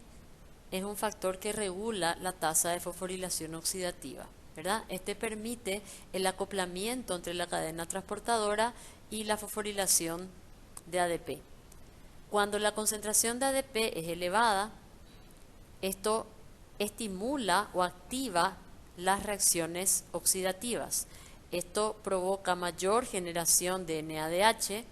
es un factor que regula la tasa de fosforilación oxidativa, ¿verdad? Este permite el acoplamiento entre la cadena transportadora y la fosforilación de ADP. Cuando la concentración de ADP es elevada, esto estimula o activa las reacciones oxidativas. Esto provoca mayor generación de NADH,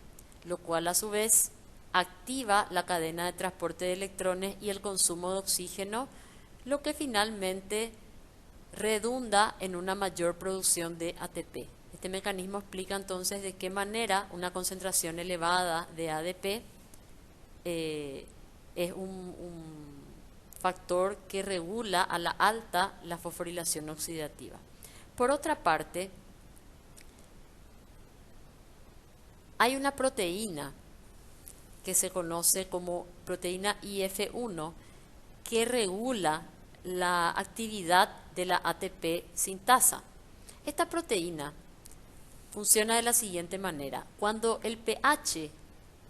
lo cual a su vez activa la cadena de transporte de electrones y el consumo de oxígeno, lo que finalmente redunda en una mayor producción de ATP. Este mecanismo explica entonces de qué manera una concentración elevada de ADP es un factor que regula a la alta la fosforilación oxidativa. Por otra parte, hay una proteína que se conoce como proteína IF1 que regula la actividad de la ATP sintasa. Esta proteína funciona de la siguiente manera. Cuando el pH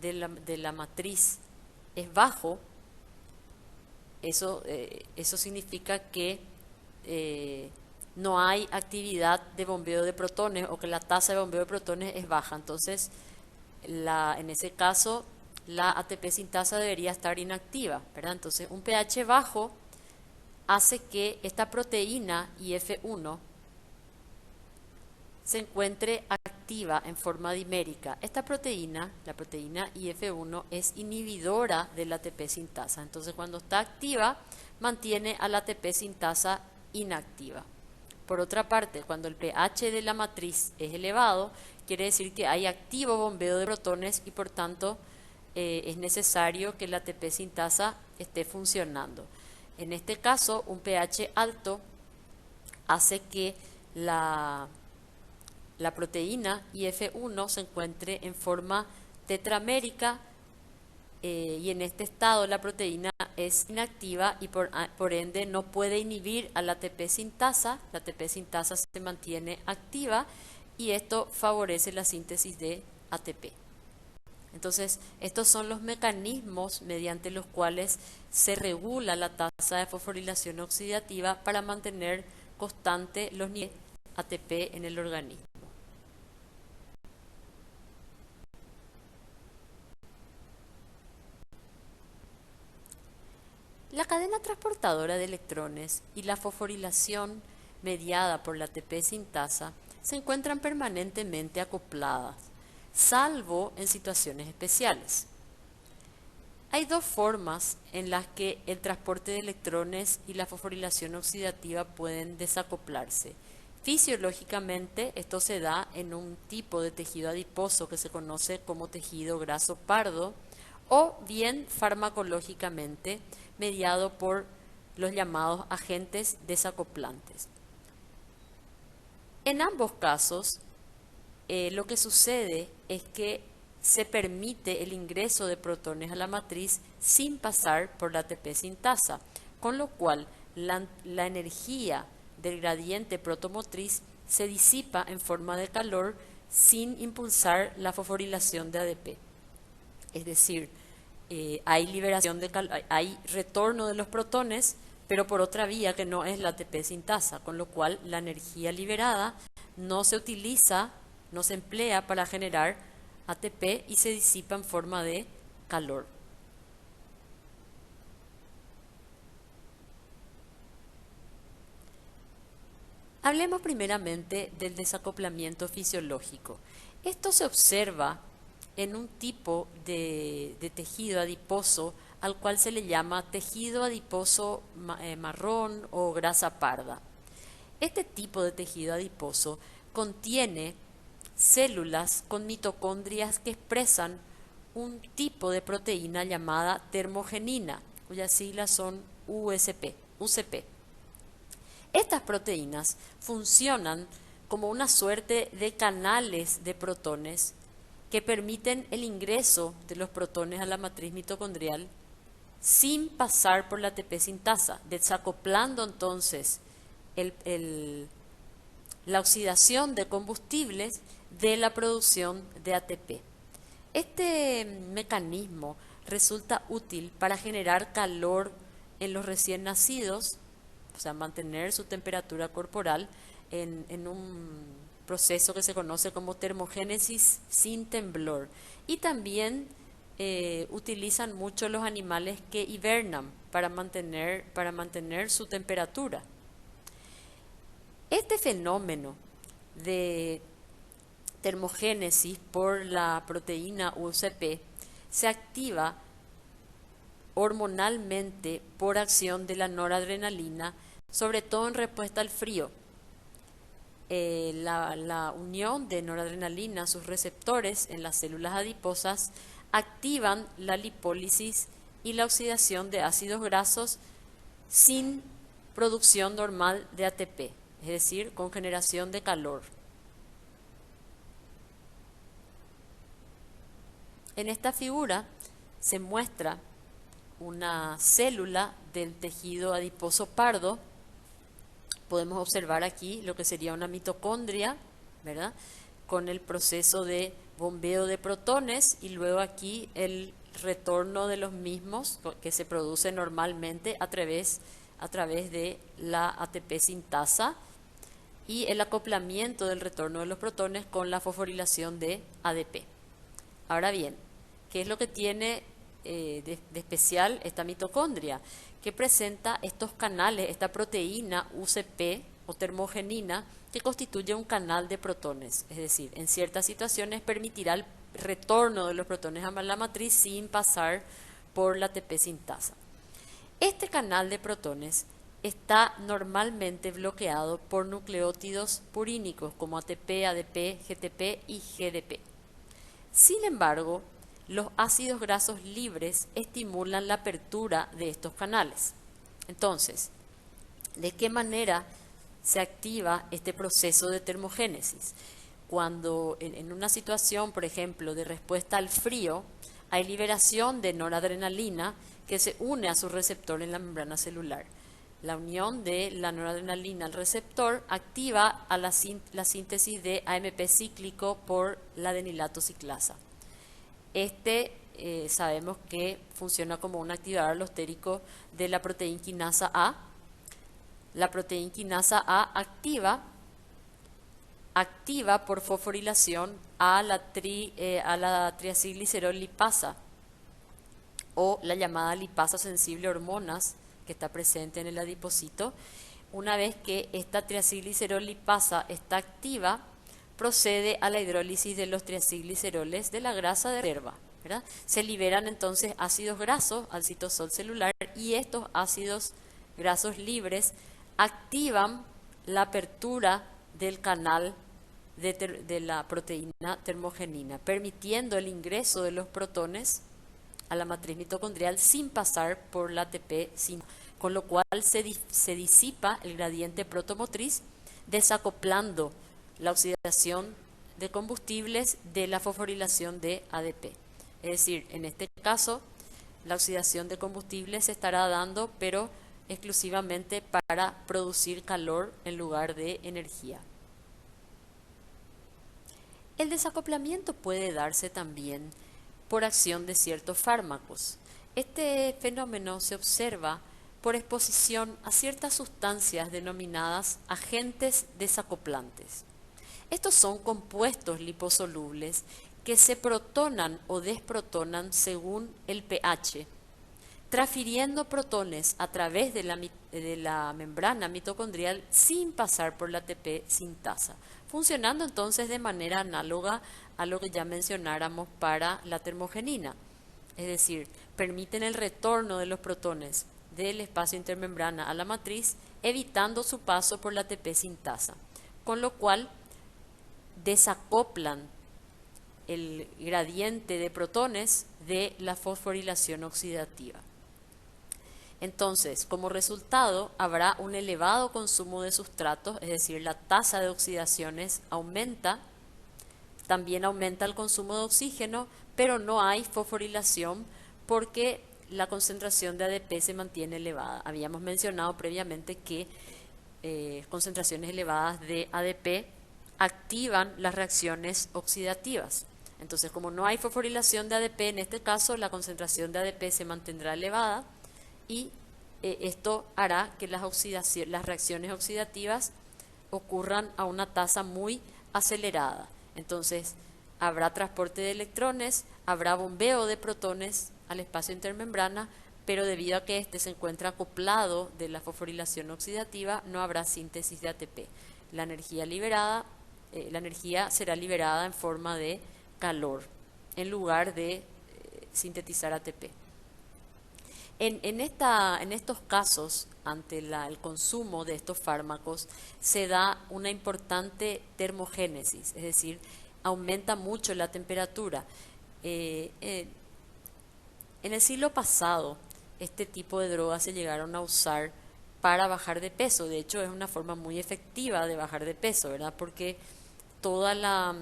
de la matriz es bajo, eso significa que no hay actividad de bombeo de protones o que la tasa de bombeo de protones es baja. Entonces, en ese caso, la ATP sintasa debería estar inactiva, ¿verdad? Entonces, un pH bajo hace que esta proteína IF1 se encuentre activa en forma dimérica. Esta proteína, la proteína IF1, es inhibidora de la ATP sintasa. Entonces, cuando está activa, mantiene a la ATP sintasa inactiva. Por otra parte, cuando el pH de la matriz es elevado, quiere decir que hay activo bombeo de protones y por tanto es necesario que la ATP sintasa esté funcionando. En este caso, un pH alto hace que la proteína IF1 se encuentre en forma tetramérica y en este estado la proteína es inactiva y por ende no puede inhibir a la ATP sintasa. La ATP sintasa se mantiene activa y esto favorece la síntesis de ATP. Entonces, estos son los mecanismos mediante los cuales se regula la tasa de fosforilación oxidativa para mantener constante los niveles de ATP en el organismo. La cadena transportadora de electrones y la fosforilación mediada por la ATP sintasa se encuentran permanentemente acopladas, salvo en situaciones especiales. Hay dos formas en las que el transporte de electrones y la fosforilación oxidativa pueden desacoplarse. Fisiológicamente, esto se da en un tipo de tejido adiposo que se conoce como tejido graso pardo, o bien farmacológicamente mediado por los llamados agentes desacoplantes. En ambos casos, lo que sucede es que se permite el ingreso de protones a la matriz sin pasar por la ATP sintasa, con lo cual la energía del gradiente protomotriz se disipa en forma de calor sin impulsar la fosforilación de ADP. Es decir, hay retorno de los protones, pero por otra vía que no es la ATP sintasa, con lo cual la energía liberada no se utiliza, no se emplea para generar ATP y se disipa en forma de calor. Hablemos primeramente del desacoplamiento fisiológico. Esto se observa en un tipo de tejido adiposo al cual se le llama tejido adiposo marrón o grasa parda. Este tipo de tejido adiposo contiene células con mitocondrias que expresan un tipo de proteína llamada termogenina, cuyas siglas son UCP. Estas proteínas funcionan como una suerte de canales de protones que permiten el ingreso de los protones a la matriz mitocondrial sin pasar por la ATP sintasa, desacoplando entonces la oxidación de combustibles de la producción de ATP. Este mecanismo resulta útil para generar calor en los recién nacidos, o sea, mantener su temperatura corporal en un proceso que se conoce como termogénesis sin temblor. Y también utilizan mucho los animales que hibernan para mantener su temperatura. Este fenómeno de termogénesis por la proteína UCP se activa hormonalmente por acción de la noradrenalina, sobre todo en respuesta al frío. La unión de noradrenalina a sus receptores en las células adiposas activan la lipólisis y la oxidación de ácidos grasos sin producción normal de ATP, es decir, con generación de calor. En esta figura se muestra una célula del tejido adiposo pardo. Podemos observar aquí lo que sería una mitocondria, ¿verdad?, con el proceso de bombeo de protones y luego aquí el retorno de los mismos que se produce normalmente a través de la ATP sintasa y el acoplamiento del retorno de los protones con la fosforilación de ADP. Ahora bien, ¿qué es lo que tiene de especial esta mitocondria? Que presenta estos canales, esta proteína UCP o termogenina que constituye un canal de protones, es decir, en ciertas situaciones permitirá el retorno de los protones a la matriz sin pasar por la ATP sintasa. Este canal de protones está normalmente bloqueado por nucleótidos purínicos como ATP, ADP, GTP y GDP. Sin embargo, los ácidos grasos libres estimulan la apertura de estos canales. Entonces, ¿de qué manera se activa este proceso de termogénesis? Cuando en una situación, por ejemplo, de respuesta al frío, hay liberación de noradrenalina que se une a su receptor en la membrana celular. La unión de la noradrenalina al receptor activa a la síntesis de AMP cíclico por la adenilato ciclasa. Sabemos que funciona como un activador allostérico de la proteína quinasa A. La proteína quinasa A activa por fosforilación a la triacilglicerol lipasa o la llamada lipasa sensible hormonas que está presente en el adipocito. Una vez que esta triacilglicerol lipasa está activa, procede a la hidrólisis de los triacilgliceroles de la grasa de reserva, ¿verdad? Se liberan entonces ácidos grasos al citosol celular y estos ácidos grasos libres activan la apertura del canal de la proteína termogenina, permitiendo el ingreso de los protones a la matriz mitocondrial sin pasar por la ATP, con lo cual se disipa el gradiente protomotriz, desacoplando la oxidación de combustibles de la fosforilación de ADP. Es decir, en este caso, la oxidación de combustibles se estará dando, pero exclusivamente para producir calor en lugar de energía. El desacoplamiento puede darse también por acción de ciertos fármacos. Este fenómeno se observa por exposición a ciertas sustancias denominadas agentes desacoplantes. Estos son compuestos liposolubles que se protonan o desprotonan según el pH, transfiriendo protones a través de la membrana mitocondrial sin pasar por la ATP sintasa, funcionando entonces de manera análoga a lo que ya mencionáramos para la termogenina. Es decir, permiten el retorno de los protones del espacio intermembrana a la matriz, evitando su paso por la ATP sintasa, con lo cual desacoplan el gradiente de protones de la fosforilación oxidativa. Entonces, como resultado, habrá un elevado consumo de sustratos, es decir, la tasa de oxidaciones aumenta, también aumenta el consumo de oxígeno, pero no hay fosforilación porque la concentración de ADP se mantiene elevada. Habíamos mencionado previamente que concentraciones elevadas de ADP activan las reacciones oxidativas. Entonces, como no hay fosforilación de ADP, en este caso la concentración de ADP se mantendrá elevada y esto hará que las reacciones oxidativas ocurran a una tasa muy acelerada. Entonces, habrá transporte de electrones, habrá bombeo de protones al espacio intermembrana, pero debido a que este se encuentra acoplado de la fosforilación oxidativa, no habrá síntesis de ATP. La energía será liberada en forma de calor, en lugar de sintetizar ATP. En estos casos, ante el consumo de estos fármacos, se da una importante termogénesis, es decir, aumenta mucho la temperatura. En el siglo pasado, este tipo de drogas se llegaron a usar para bajar de peso. De hecho, es una forma muy efectiva de bajar de peso, ¿verdad? Porque toda la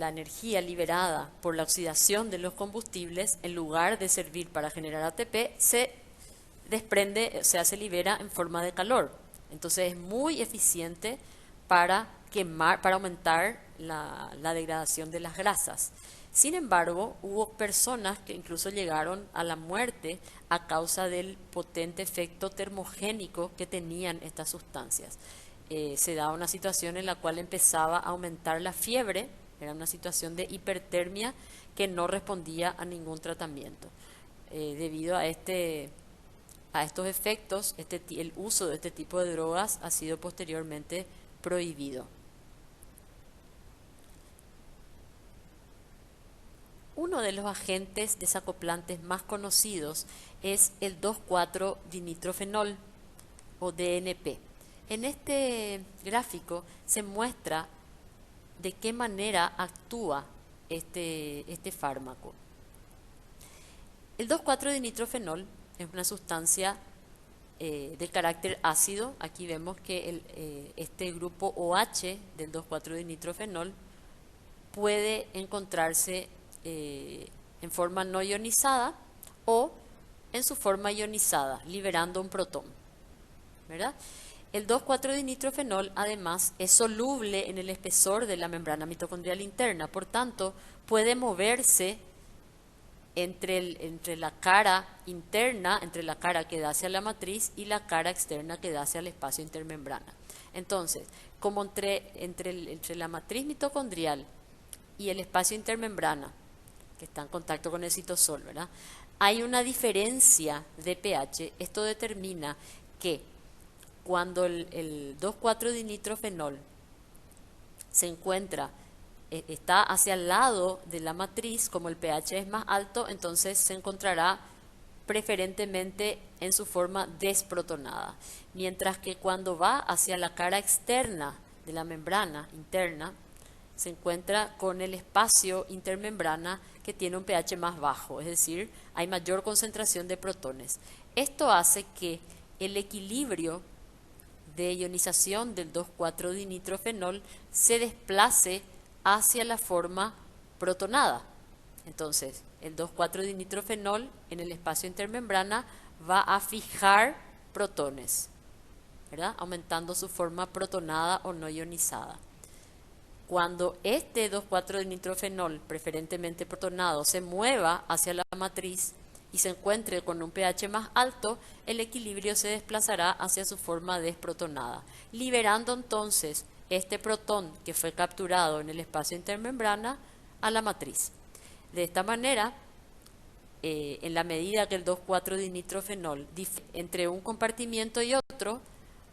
energía liberada por la oxidación de los combustibles, en lugar de servir para generar ATP, se desprende, o sea, se libera en forma de calor. Entonces es muy eficiente para aumentar la degradación de las grasas. Sin embargo, hubo personas que incluso llegaron a la muerte a causa del potente efecto termogénico que tenían estas sustancias. Se daba una situación en la cual empezaba a aumentar la fiebre, era una situación de hipertermia que no respondía a ningún tratamiento. Debido a estos efectos, el uso de este tipo de drogas ha sido posteriormente prohibido. Uno de los agentes desacoplantes más conocidos es el 2,4-dinitrofenol o DNP. En este gráfico se muestra de qué manera actúa este fármaco. El 2,4-dinitrofenol es una sustancia de carácter ácido. Aquí vemos que este grupo OH del 2,4-dinitrofenol puede encontrarse en forma no ionizada o en su forma ionizada, liberando un protón, ¿verdad? El 2,4-dinitrofenol además es soluble en el espesor de la membrana mitocondrial interna, por tanto puede moverse entre la cara interna, entre la cara que da hacia la matriz y la cara externa que da hacia el espacio intermembrana. Entonces, como entre la matriz mitocondrial y el espacio intermembrana, que está en contacto con el citosol, ¿verdad?, hay una diferencia de pH. Esto determina que cuando el 2,4-dinitrofenol se encuentra, está hacia el lado de la matriz, como el pH es más alto, entonces se encontrará preferentemente en su forma desprotonada. Mientras que cuando va hacia la cara externa de la membrana interna, se encuentra con el espacio intermembrana que tiene un pH más bajo, es decir, hay mayor concentración de protones. Esto hace que el equilibrio de ionización del 2,4-dinitrofenol se desplace hacia la forma protonada. Entonces, el 2,4-dinitrofenol en el espacio intermembrana va a fijar protones, ¿verdad? Aumentando su forma protonada o no ionizada. Cuando este 2,4-dinitrofenol, preferentemente protonado, se mueva hacia la matriz y se encuentre con un pH más alto, el equilibrio se desplazará hacia su forma desprotonada, liberando entonces este protón que fue capturado en el espacio intermembrana a la matriz. De esta manera, en la medida que el 2,4-dinitrofenol entre un compartimiento y otro,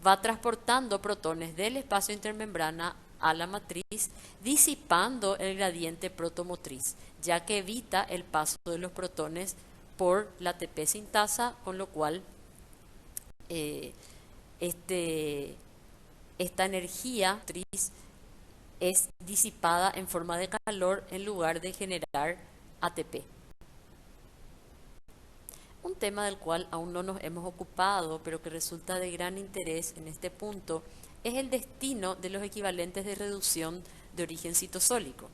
va transportando protones del espacio intermembrana a la matriz, disipando el gradiente protomotriz, ya que evita el paso de los protones por la ATP sintasa, con lo cual esta energía motriz es disipada en forma de calor en lugar de generar ATP. Un tema del cual aún no nos hemos ocupado, pero que resulta de gran interés en este punto, es el destino de los equivalentes de reducción de origen citosólico.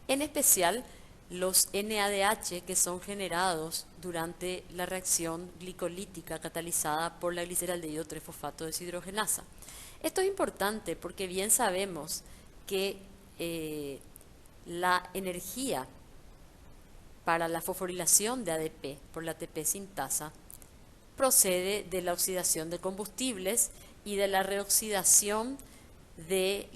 En especial, los NADH que son generados durante la reacción glicolítica catalizada por la gliceraldehído 3-fosfato deshidrogenasa. Esto es importante porque bien sabemos que la energía para la fosforilación de ADP por la ATP sintasa procede de la oxidación de combustibles y de la reoxidación de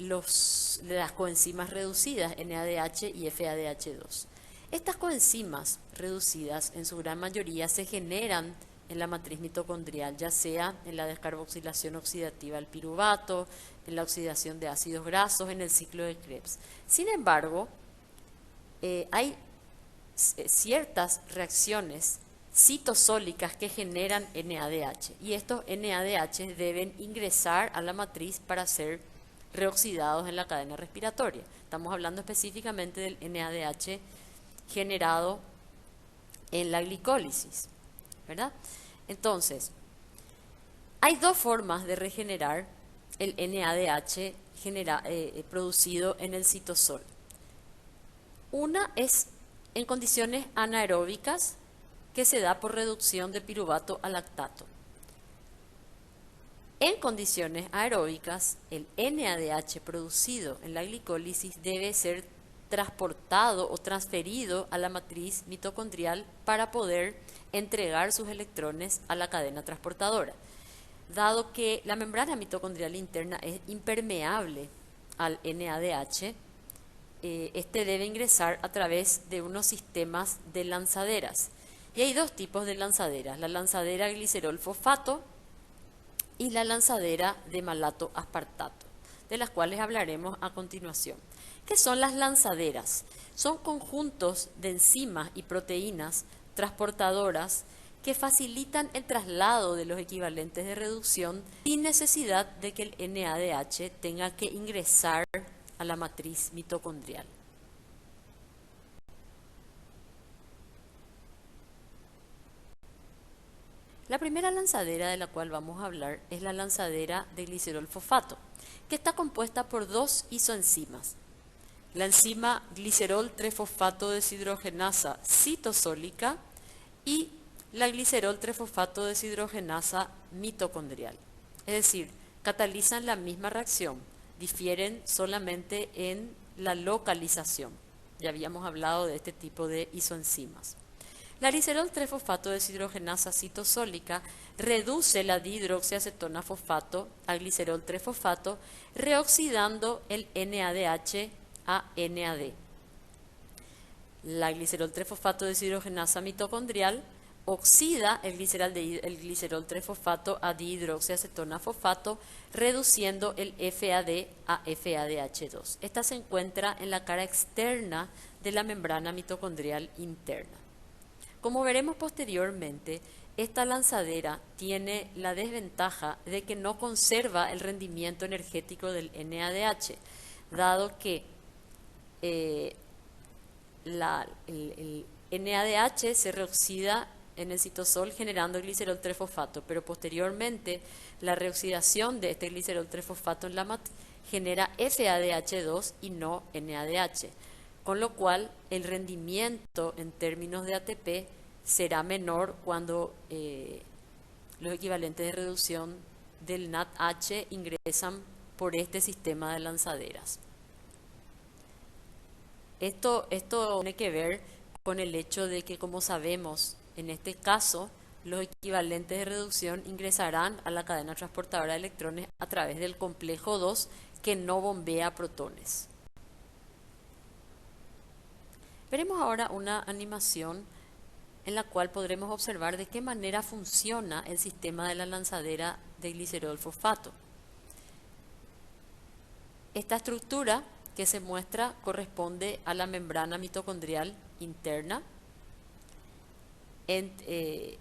las coenzimas reducidas NADH y FADH2. Estas coenzimas reducidas en su gran mayoría se generan en la matriz mitocondrial, ya sea en la descarboxilación oxidativa del piruvato, en la oxidación de ácidos grasos, en el ciclo de Krebs. Sin embargo, hay ciertas reacciones citosólicas que generan NADH y estos NADH deben ingresar a la matriz para ser reoxidados en la cadena respiratoria. Estamos hablando específicamente del NADH generado en la glicólisis, ¿verdad? Entonces, hay dos formas de regenerar el NADH producido en el citosol. Una es en condiciones anaeróbicas, que se da por reducción de piruvato a lactato. En condiciones aeróbicas, el NADH producido en la glicólisis debe ser transportado o transferido a la matriz mitocondrial para poder entregar sus electrones a la cadena transportadora. Dado que la membrana mitocondrial interna es impermeable al NADH, este debe ingresar a través de unos sistemas de lanzaderas. Y hay dos tipos de lanzaderas, la lanzadera glicerol-fosfato y la lanzadera de malato aspartato, de las cuales hablaremos a continuación. ¿Qué son las lanzaderas? Son conjuntos de enzimas y proteínas transportadoras que facilitan el traslado de los equivalentes de reducción sin necesidad de que el NADH tenga que ingresar a la matriz mitocondrial. La primera lanzadera de la cual vamos a hablar es la lanzadera de glicerol-fosfato, que está compuesta por dos isoenzimas. La enzima glicerol 3-fosfato deshidrogenasa citosólica y la glicerol 3-fosfato deshidrogenasa mitocondrial. Es decir, catalizan la misma reacción, difieren solamente en la localización. Ya habíamos hablado de este tipo de isoenzimas. La glicerol 3-fosfato deshidrogenasa citosólica reduce la dihidroxiacetona fosfato a glicerol 3-fosfato, reoxidando el NADH a NAD. La glicerol 3-fosfato deshidrogenasa mitocondrial oxida el glicerol 3-fosfato a dihidroxiacetona fosfato, reduciendo el FAD a FADH2. Esta se encuentra en la cara externa de la membrana mitocondrial interna. Como veremos posteriormente, esta lanzadera tiene la desventaja de que no conserva el rendimiento energético del NADH, dado que el NADH se reoxida en el citosol generando el glicerol 3-fosfato, pero posteriormente la reoxidación de este glicerol 3-fosfato en la genera FADH2 y no NADH, con lo cual el rendimiento en términos de ATP será menor cuando los equivalentes de reducción del NADH ingresan por este sistema de lanzaderas. Esto tiene que ver con el hecho de que, como sabemos, en este caso, los equivalentes de reducción ingresarán a la cadena transportadora de electrones a través del complejo 2 que no bombea protones. Veremos ahora una animación en la cual podremos observar de qué manera funciona el sistema de la lanzadera de glicerol fosfato. Esta estructura que se muestra corresponde a la membrana mitocondrial interna. Entre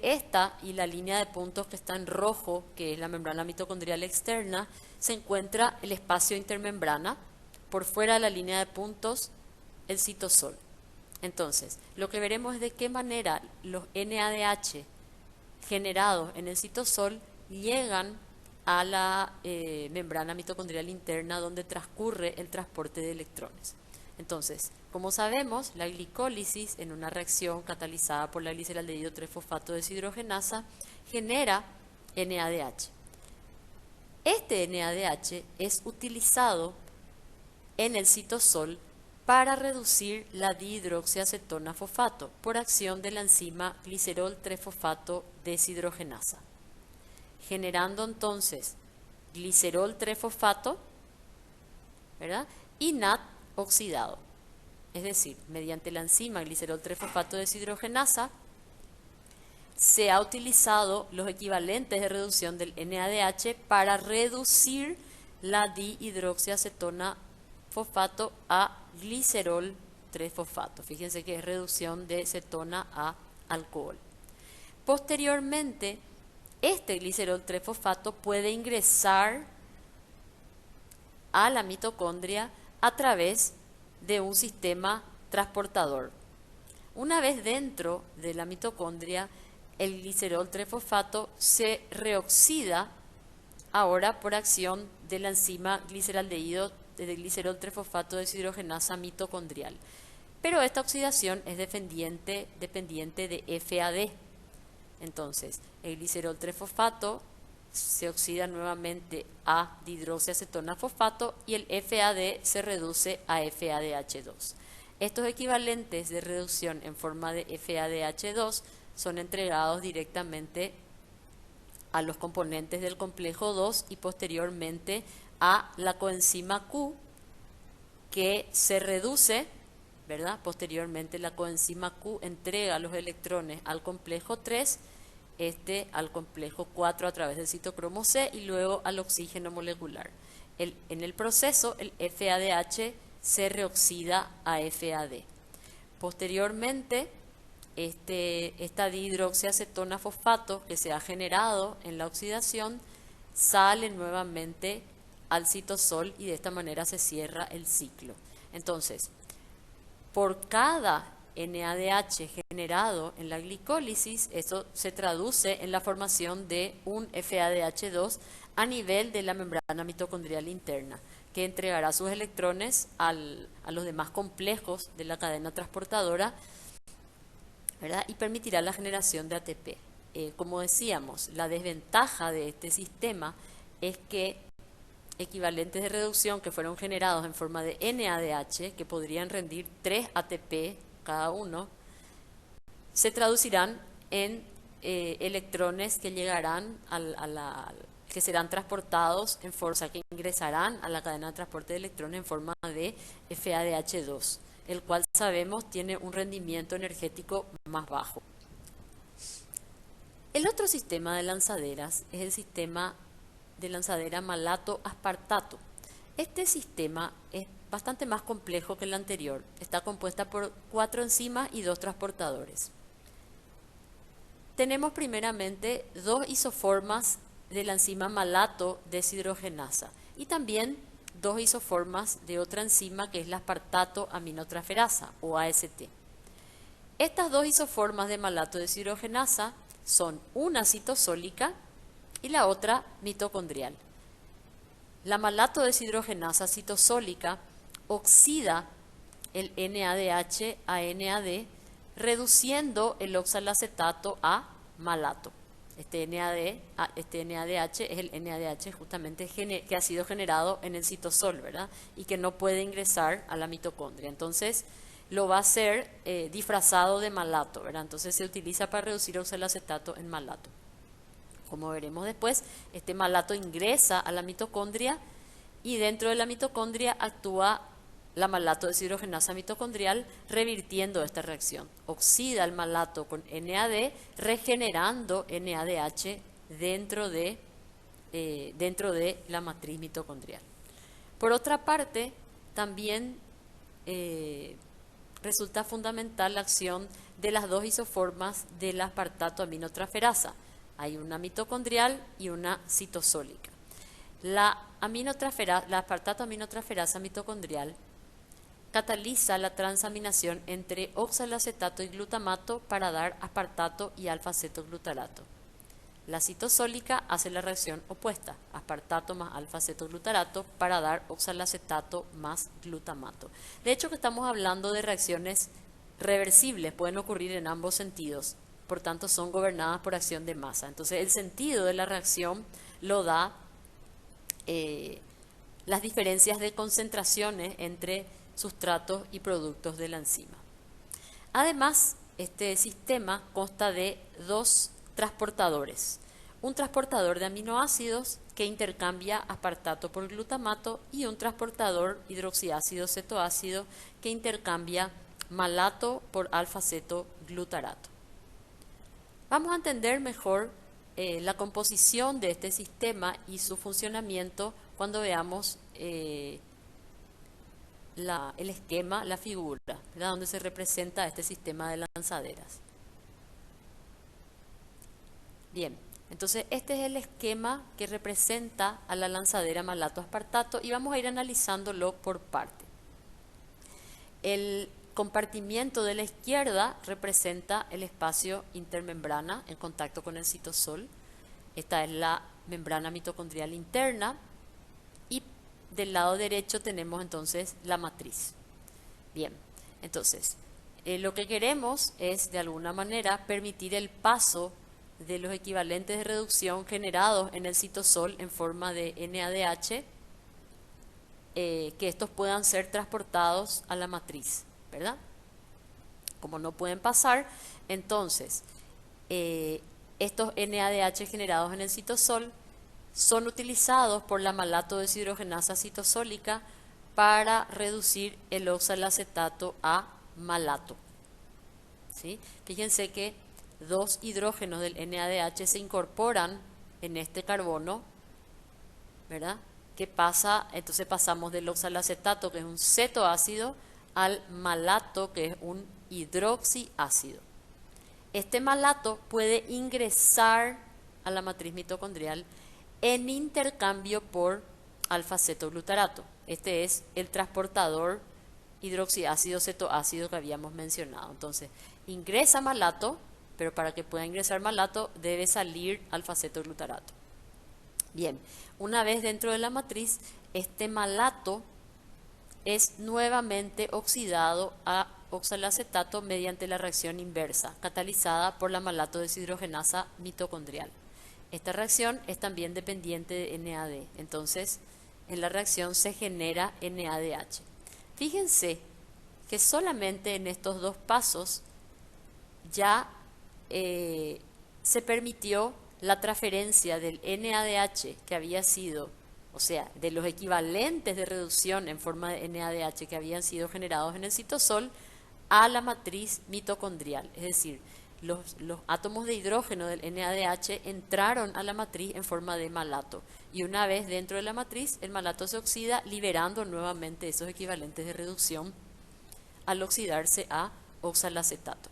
esta y la línea de puntos que está en rojo, que es la membrana mitocondrial externa, se encuentra el espacio intermembrana. Por fuera de la línea de puntos, el citosol. Entonces, lo que veremos es de qué manera los NADH generados en el citosol llegan a la membrana mitocondrial interna donde transcurre el transporte de electrones. Entonces, como sabemos, la glicólisis en una reacción catalizada por la gliceraldehído 3-fosfato deshidrogenasa genera NADH. Este NADH es utilizado en el citosol para reducir la dihidroxiacetona fosfato por acción de la enzima glicerol 3-fosfato deshidrogenasa, generando entonces glicerol 3-fosfato, ¿verdad? Y NAD oxidado. Es decir, mediante la enzima glicerol 3-fosfato deshidrogenasa se ha utilizado los equivalentes de reducción del NADH para reducir la dihidroxiacetona fosfato a glicerol 3-fosfato. Fíjense que es reducción de cetona a alcohol. Posteriormente, este glicerol 3-fosfato puede ingresar a la mitocondria a través de un sistema transportador. Una vez dentro de la mitocondria, el glicerol 3-fosfato se reoxida ahora por acción de la enzima gliceraldehído de glicerol 3-fosfato deshidrogenasa mitocondrial. Pero esta oxidación es dependiente de FAD. Entonces, el glicerol 3-fosfato se oxida nuevamente a dihidroxiacetona fosfato y el FAD se reduce a FADH2. Estos equivalentes de reducción en forma de FADH2 son entregados directamente a los componentes del complejo 2 y posteriormente a la coenzima Q, que se reduce, ¿verdad? Posteriormente la coenzima Q entrega los electrones al complejo 3, al complejo 4 a través del citocromo C y luego al oxígeno molecular. En el proceso, el FADH se reoxida a FAD. Posteriormente, esta dihidroxiacetona fosfato que se ha generado en la oxidación sale nuevamente al citosol y de esta manera se cierra el ciclo. Entonces, por cada NADH generado en la glicólisis, eso se traduce en la formación de un FADH2 a nivel de la membrana mitocondrial interna, que entregará sus electrones a los demás complejos de la cadena transportadora, ¿verdad? Y permitirá la generación de ATP. Como decíamos, la desventaja de este sistema es que equivalentes de reducción que fueron generados en forma de NADH, que podrían rendir 3 ATP cada uno, se traducirán en electrones que llegarán que serán transportados en forma, que ingresarán a la cadena de transporte de electrones en forma de FADH2, el cual sabemos tiene un rendimiento energético más bajo. El otro sistema de lanzaderas es el sistema de lanzadera malato-aspartato. Este sistema es bastante más complejo que el anterior. Está compuesta por 4 enzimas y 2 transportadores. Tenemos primeramente 2 isoformas de la enzima malato deshidrogenasa y también dos isoformas de otra enzima que es la aspartato aminotransferasa o AST. Estas dos isoformas de malato deshidrogenasa son una citosólica y la otra mitocondrial. La malato deshidrogenasa citosólica oxida el NADH a NAD, reduciendo el oxalacetato a malato. Este NADH es el NADH justamente que ha sido generado en el citosol, ¿verdad? Y que no puede ingresar a la mitocondria. Entonces, lo va a hacer disfrazado de malato, ¿verdad? Entonces, se utiliza para reducir oxalacetato en malato. Como veremos después, este malato ingresa a la mitocondria y dentro de la mitocondria actúa la malato deshidrogenasa mitocondrial revirtiendo esta reacción. Oxida el malato con NAD, regenerando NADH dentro de la matriz mitocondrial. Por otra parte, también resulta fundamental la acción de las dos isoformas de la aspartato aminotransferasa. Hay una mitocondrial y una citosólica. La aspartato aminotransferasa mitocondrial cataliza la transaminación entre oxalacetato y glutamato para dar aspartato y alfa-cetoglutarato. La citosólica hace la reacción opuesta, aspartato más alfa-cetoglutarato para dar oxalacetato más glutamato. De hecho, que estamos hablando de reacciones reversibles, pueden ocurrir en ambos sentidos, por tanto son gobernadas por acción de masa. Entonces el sentido de la reacción lo da las diferencias de concentraciones entre sustratos y productos de la enzima. Además, este sistema consta de dos transportadores. Un transportador de aminoácidos que intercambia aspartato por glutamato y un transportador hidroxiácido cetoácido que intercambia malato por alfa-cetoglutarato. Vamos a entender mejor la composición de este sistema y su funcionamiento cuando veamos el esquema, la figura, ¿verdad? Donde se representa este sistema de lanzaderas. Bien, entonces este es el esquema que representa a la lanzadera malato-aspartato y vamos a ir analizándolo por parte. El compartimiento de la izquierda representa el espacio intermembrana en contacto con el citosol. Esta es la membrana mitocondrial interna y del lado derecho tenemos entonces la matriz. Bien, entonces lo que queremos es de alguna manera permitir el paso de los equivalentes de reducción generados en el citosol en forma de NADH, que estos puedan ser transportados a la matriz, ¿verdad? Como no pueden pasar, entonces estos NADH generados en el citosol son utilizados por la malato deshidrogenasa citosólica para reducir el oxalacetato a malato. ¿Sí? Fíjense que dos hidrógenos del NADH se incorporan en este carbono, ¿verdad? ¿Qué pasa? Entonces pasamos del oxalacetato, que es un cetoácido, al malato, que es un hidroxiácido. Este malato puede ingresar a la matriz mitocondrial en intercambio por alfa-cetoglutarato. Este es el transportador hidroxiácido cetoácido que habíamos mencionado. Entonces, ingresa malato, pero para que pueda ingresar malato debe salir alfa-cetoglutarato. Bien, una vez dentro de la matriz, este malato es nuevamente oxidado a oxalacetato mediante la reacción inversa, catalizada por la malato deshidrogenasa mitocondrial. Esta reacción es también dependiente de NAD, entonces en la reacción se genera NADH. Fíjense que solamente en estos dos pasos ya se permitió la transferencia del NADH que había sido, o sea, de los equivalentes de reducción en forma de NADH que habían sido generados en el citosol a la matriz mitocondrial. Es decir, los átomos de hidrógeno del NADH entraron a la matriz en forma de malato. Y una vez dentro de la matriz, el malato se oxida, liberando nuevamente esos equivalentes de reducción al oxidarse a oxalacetato.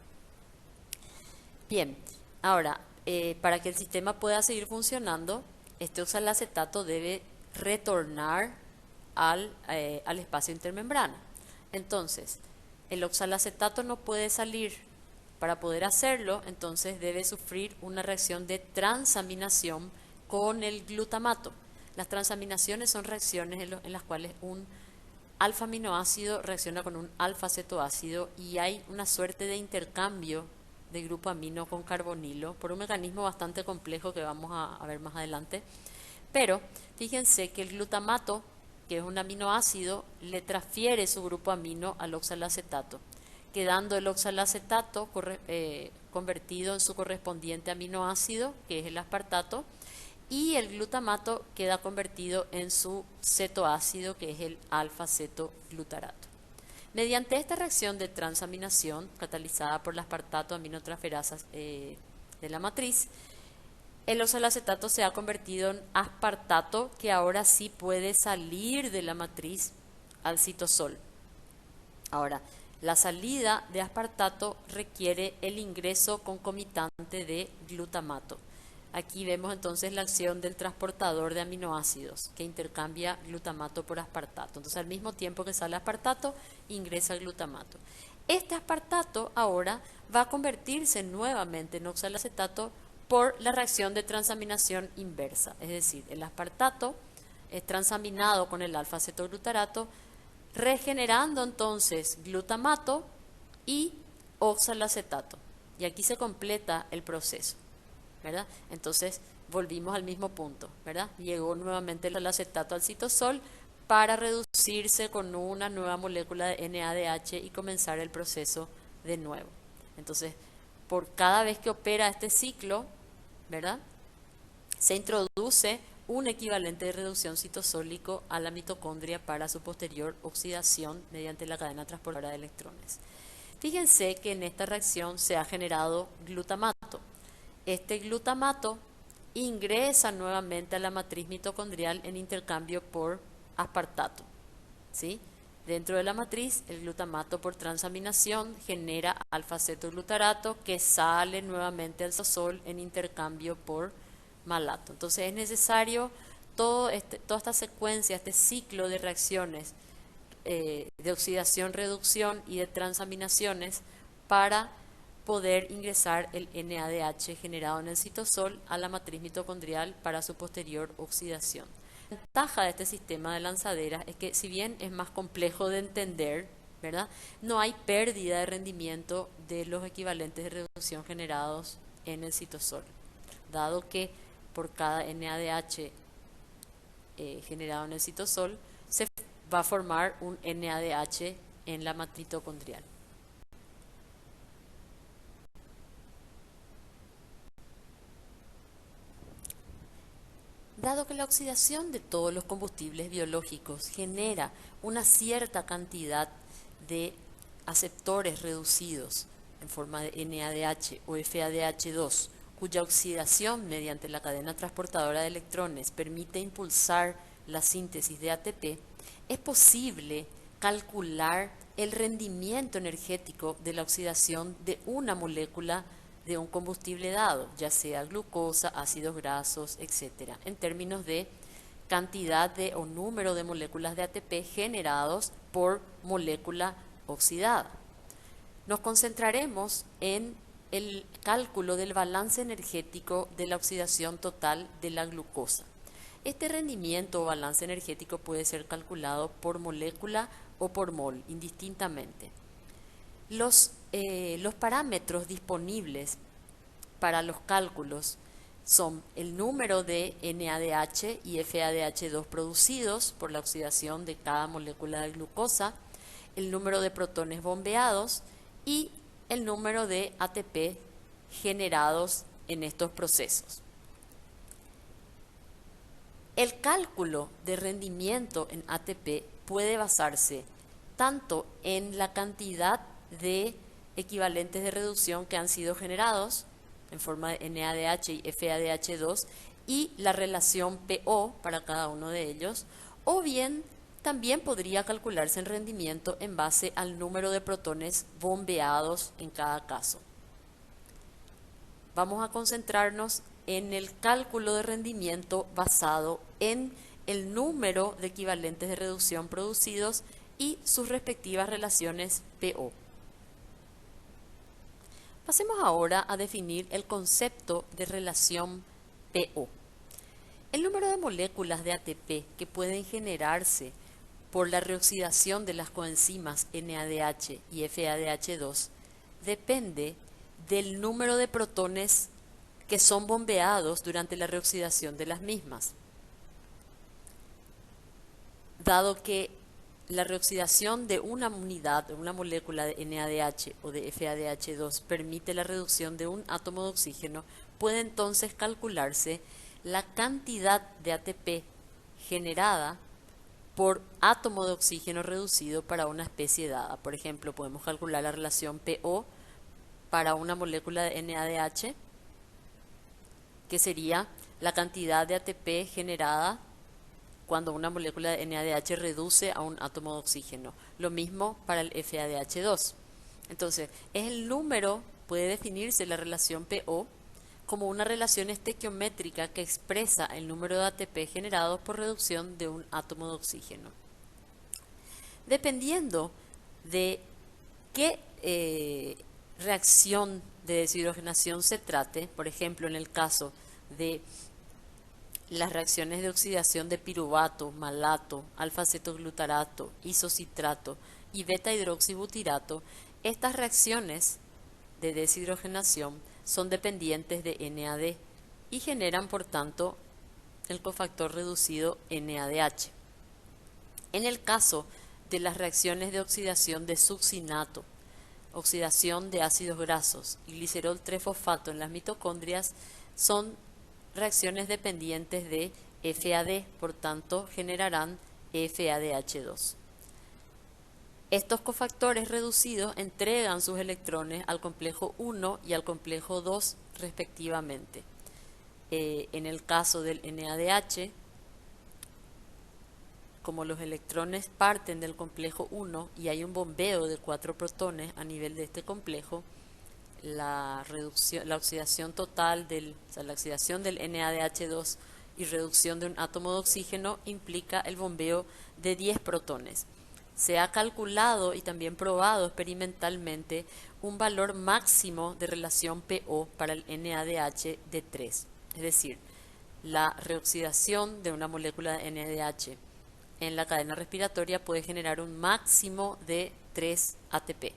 Bien, ahora, para que el sistema pueda seguir funcionando, este oxalacetato debe retornar al espacio intermembrana. Entonces, el oxalacetato no puede salir. Para poder hacerlo, entonces debe sufrir una reacción de transaminación con el glutamato. Las transaminaciones son reacciones en las cuales un alfa-aminoácido reacciona con un alfa-cetoácido y hay una suerte de intercambio de grupo amino con carbonilo por un mecanismo bastante complejo que vamos a ver más adelante. Pero fíjense que el glutamato, que es un aminoácido, le transfiere su grupo amino al oxalacetato, quedando el oxalacetato convertido en su correspondiente aminoácido, que es el aspartato, y el glutamato queda convertido en su cetoácido, que es el alfa-cetoglutarato. Mediante esta reacción de transaminación, catalizada por la aspartato aminotransferasas de la matriz, el oxalacetato se ha convertido en aspartato, que ahora sí puede salir de la matriz al citosol. Ahora, la salida de aspartato requiere el ingreso concomitante de glutamato. Aquí vemos entonces la acción del transportador de aminoácidos que intercambia glutamato por aspartato. Entonces, al mismo tiempo que sale aspartato, ingresa glutamato. Este aspartato ahora va a convertirse nuevamente en oxalacetato por la reacción de transaminación inversa. Es decir, el aspartato es transaminado con el alfa-cetoglutarato, regenerando entonces glutamato y oxalacetato. Y aquí se completa el proceso, ¿verdad? Entonces volvimos al mismo punto, ¿verdad? Llegó nuevamente el acetato al citosol para reducirse con una nueva molécula de NADH y comenzar el proceso de nuevo. Entonces, por cada vez que opera este ciclo, ¿verdad?, se introduce un equivalente de reducción citosólico a la mitocondria para su posterior oxidación mediante la cadena transportadora de electrones. Fíjense que en esta reacción se ha generado glutamato. Este glutamato ingresa nuevamente a la matriz mitocondrial en intercambio por aspartato, ¿sí? Dentro de la matriz, el glutamato por transaminación genera alfa-cetoglutarato que sale nuevamente al citosol en intercambio por malato. Entonces es necesario toda esta secuencia, este ciclo de reacciones de oxidación, reducción y de transaminaciones para poder ingresar el NADH generado en el citosol a la matriz mitocondrial para su posterior oxidación. La ventaja de este sistema de lanzaderas es que, si bien es más complejo de entender, ¿verdad?, no hay pérdida de rendimiento de los equivalentes de reducción generados en el citosol, dado que por cada NADH generado en el citosol se va a formar un NADH en la matriz mitocondrial. Dado que la oxidación de todos los combustibles biológicos genera una cierta cantidad de aceptores reducidos en forma de NADH o FADH2, cuya oxidación mediante la cadena transportadora de electrones permite impulsar la síntesis de ATP, es posible calcular el rendimiento energético de la oxidación de una molécula de un combustible dado, ya sea glucosa, ácidos grasos, etc., en términos de cantidad o número de moléculas de ATP generados por molécula oxidada. Nos concentraremos en el cálculo del balance energético de la oxidación total de la glucosa. Este rendimiento o balance energético puede ser calculado por molécula o por mol, indistintamente. Los parámetros disponibles para los cálculos son el número de NADH y FADH2 producidos por la oxidación de cada molécula de glucosa, el número de protones bombeados y el número de ATP generados en estos procesos. El cálculo de rendimiento en ATP puede basarse tanto en la cantidad de equivalentes de reducción que han sido generados en forma de NADH y FADH2 y la relación PO para cada uno de ellos, o bien también podría calcularse el rendimiento en base al número de protones bombeados en cada caso. Vamos a concentrarnos en el cálculo de rendimiento basado en el número de equivalentes de reducción producidos y sus respectivas relaciones PO. Pasemos ahora a definir el concepto de relación PO. El número de moléculas de ATP que pueden generarse por la reoxidación de las coenzimas NADH y FADH2 depende del número de protones que son bombeados durante la reoxidación de las mismas. Dado que la reoxidación de una unidad, de una molécula de NADH o de FADH2 permite la reducción de un átomo de oxígeno, puede entonces calcularse la cantidad de ATP generada por átomo de oxígeno reducido para una especie dada. Por ejemplo, podemos calcular la relación PO para una molécula de NADH, que sería la cantidad de ATP generada cuando una molécula de NADH reduce a un átomo de oxígeno. Lo mismo para el FADH2. Entonces, es el número, puede definirse la relación PO como una relación estequiométrica que expresa el número de ATP generados por reducción de un átomo de oxígeno. Dependiendo de qué reacción de deshidrogenación se trate, por ejemplo, en el caso de las reacciones de oxidación de piruvato, malato, alfa-cetoglutarato, isocitrato y beta-hidroxibutirato, estas reacciones de deshidrogenación son dependientes de NAD y generan, por tanto, el cofactor reducido NADH. En el caso de las reacciones de oxidación de succinato, oxidación de ácidos grasos y glicerol 3-fosfato en las mitocondrias, son reacciones dependientes de FAD, por tanto generarán FADH2. Estos cofactores reducidos entregan sus electrones al complejo 1 y al complejo 2 respectivamente. En el caso del NADH, como los electrones parten del complejo 1 y hay un bombeo de 4 protones a nivel de este complejo, la oxidación total la oxidación del NADH2 y reducción de un átomo de oxígeno implica el bombeo de 10 protones. Se ha calculado y también probado experimentalmente un valor máximo de relación PO para el NADH de 3. Es decir, la reoxidación de una molécula de NADH en la cadena respiratoria puede generar un máximo de 3 ATP.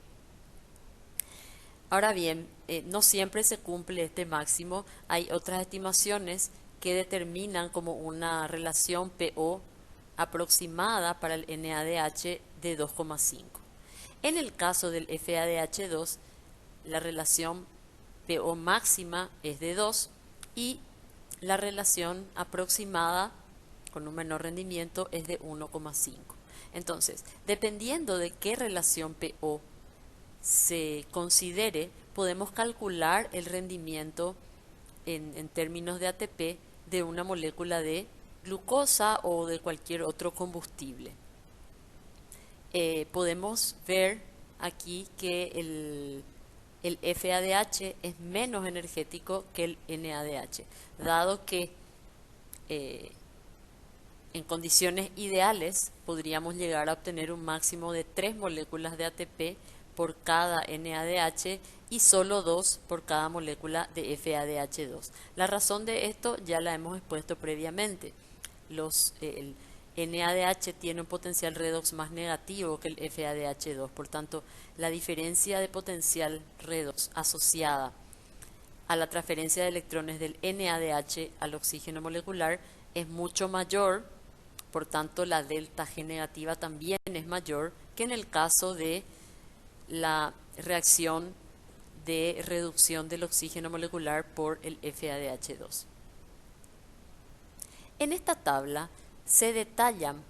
Ahora bien, no siempre se cumple este máximo. Hay otras estimaciones que determinan como una relación PO aproximada para el NADH de 2,5. En el caso del FADH2, la relación PO máxima es de 2 y la relación aproximada con un menor rendimiento es de 1,5. Entonces, dependiendo de qué relación PO se considere, podemos calcular el rendimiento en términos de ATP de una molécula de glucosa o de cualquier otro combustible. Podemos ver aquí que el FADH es menos energético que el NADH, dado que en condiciones ideales podríamos llegar a obtener un máximo de 3 moléculas de ATP por cada NADH y solo 2 por cada molécula de FADH2. La razón de esto ya la hemos expuesto previamente. El NADH tiene un potencial redox más negativo que el FADH2, por tanto, la diferencia de potencial redox asociada a la transferencia de electrones del NADH al oxígeno molecular es mucho mayor, por tanto, la delta G negativa también es mayor que en el caso de la reacción de reducción del oxígeno molecular por el FADH2. En esta tabla se detallan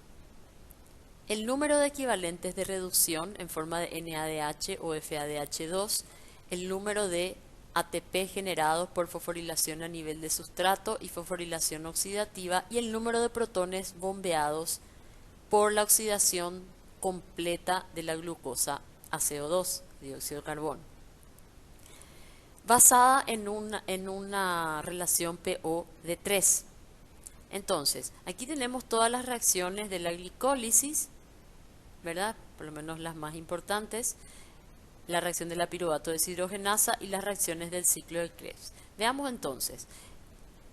el número de equivalentes de reducción en forma de NADH o FADH2, el número de ATP generados por fosforilación a nivel de sustrato y fosforilación oxidativa y el número de protones bombeados por la oxidación completa de la glucosa a CO2, dióxido de carbono. Basada en una relación PO de 3. Entonces, aquí tenemos todas las reacciones de la glicólisis, ¿verdad? Por lo menos las más importantes. La reacción de la piruvato deshidrogenasa y las reacciones del ciclo de Krebs. Veamos entonces,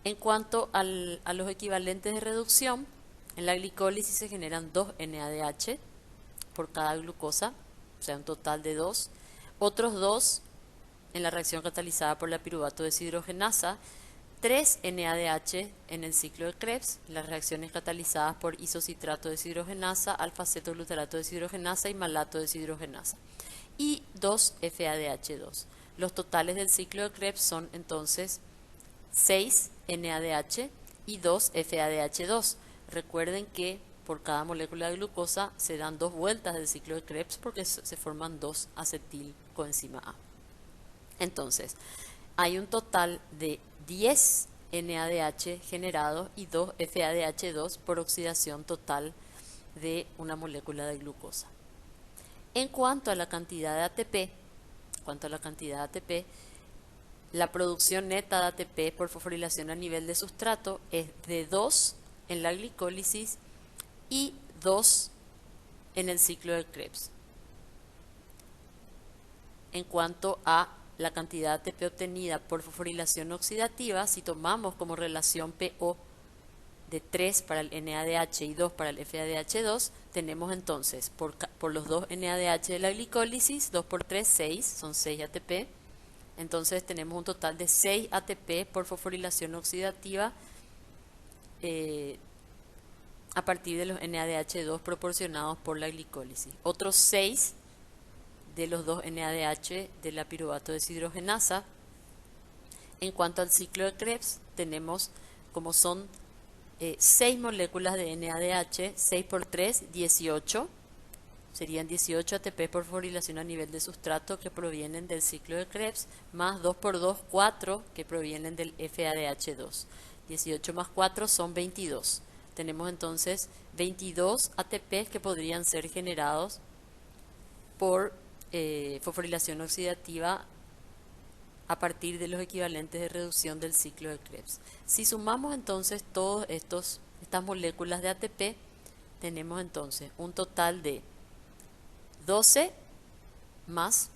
en cuanto a los equivalentes de reducción, en la glicólisis se generan 2 NADH por cada glucosa, o sea, un total de 2. Otros 2 en la reacción catalizada por la piruvato deshidrogenasa, 3 NADH en el ciclo de Krebs, las reacciones catalizadas por isocitrato deshidrogenasa, alfa-cetoglutarato deshidrogenasa y malato deshidrogenasa, y 2 FADH2. Los totales del ciclo de Krebs son entonces 6 NADH y 2 FADH2. Recuerden que por cada molécula de glucosa se dan 2 vueltas del ciclo de Krebs porque se forman 2 acetilcoenzima A. Entonces, hay un total de 10 NADH generados y 2 FADH2 por oxidación total de una molécula de glucosa. En cuanto a la cantidad de ATP, la producción neta de ATP por fosforilación a nivel de sustrato es de 2 en la glicólisis y 2 en el ciclo de Krebs. En cuanto a la cantidad de ATP obtenida por fosforilación oxidativa, si tomamos como relación PO de 3 para el NADH y 2 para el FADH2, tenemos entonces por los 2 NADH de la glicólisis, 2 por 3, 6, son 6 ATP. Entonces tenemos un total de 6 ATP por fosforilación oxidativa a partir de los NADH2 proporcionados por la glicólisis. Otros 6 de los 2 NADH de la piruvato deshidrogenasa. En cuanto al ciclo de Krebs, tenemos como son 6 moléculas de NADH, 6 por 3, 18. Serían 18 ATP por fosforilación a nivel de sustrato que provienen del ciclo de Krebs, más 2 por 2, 4 que provienen del FADH2. 18 más 4 son 22. Tenemos entonces 22 ATP que podrían ser generados por fosforilación oxidativa a partir de los equivalentes de reducción del ciclo de Krebs. Si sumamos entonces todas estas moléculas de ATP, tenemos entonces un total de 12 más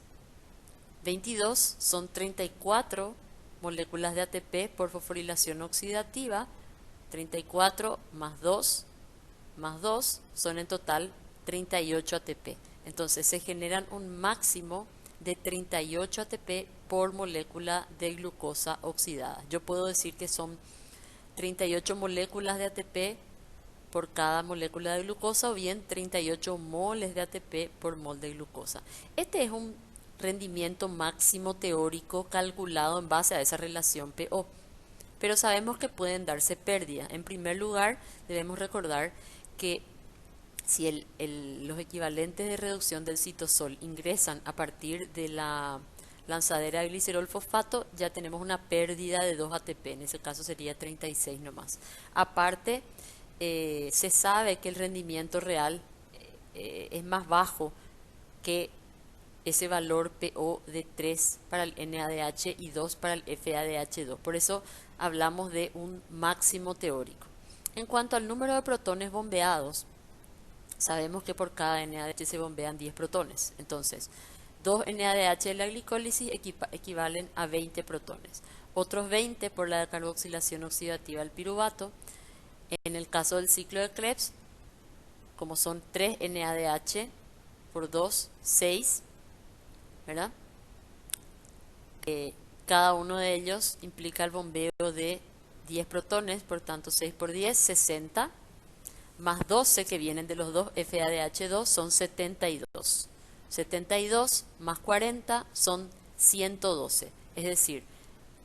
22 son 34 moléculas de ATP por fosforilación oxidativa. 34 más 2 son en total 38 ATP. Entonces se generan un máximo de 38 ATP por molécula de glucosa oxidada. Yo puedo decir que son 38 moléculas de ATP por cada molécula de glucosa o bien 38 moles de ATP por mol de glucosa. Este es un rendimiento máximo teórico calculado en base a esa relación PO. Pero sabemos que pueden darse pérdidas. En primer lugar, debemos recordar que si los equivalentes de reducción del citosol ingresan a partir de la lanzadera de glicerol fosfato, ya tenemos una pérdida de 2 ATP, en ese caso sería 36 nomás. Aparte, se sabe que el rendimiento real es más bajo que ese valor PO de 3 para el NADH y 2 para el FADH2. Por eso hablamos de un máximo teórico. En cuanto al número de protones bombeados, sabemos que por cada NADH se bombean 10 protones. Entonces, 2 NADH de la glicólisis equivalen a 20 protones. Otros 20 por la carboxilación oxidativa del piruvato. En el caso del ciclo de Krebs, como son 3 NADH por 2, 6, ¿verdad? Cada uno de ellos implica el bombeo de 10 protones, por tanto 6 por 10, 60, más 12 que vienen de los 2 FADH2 son 72. 72 más 40 son 112, es decir,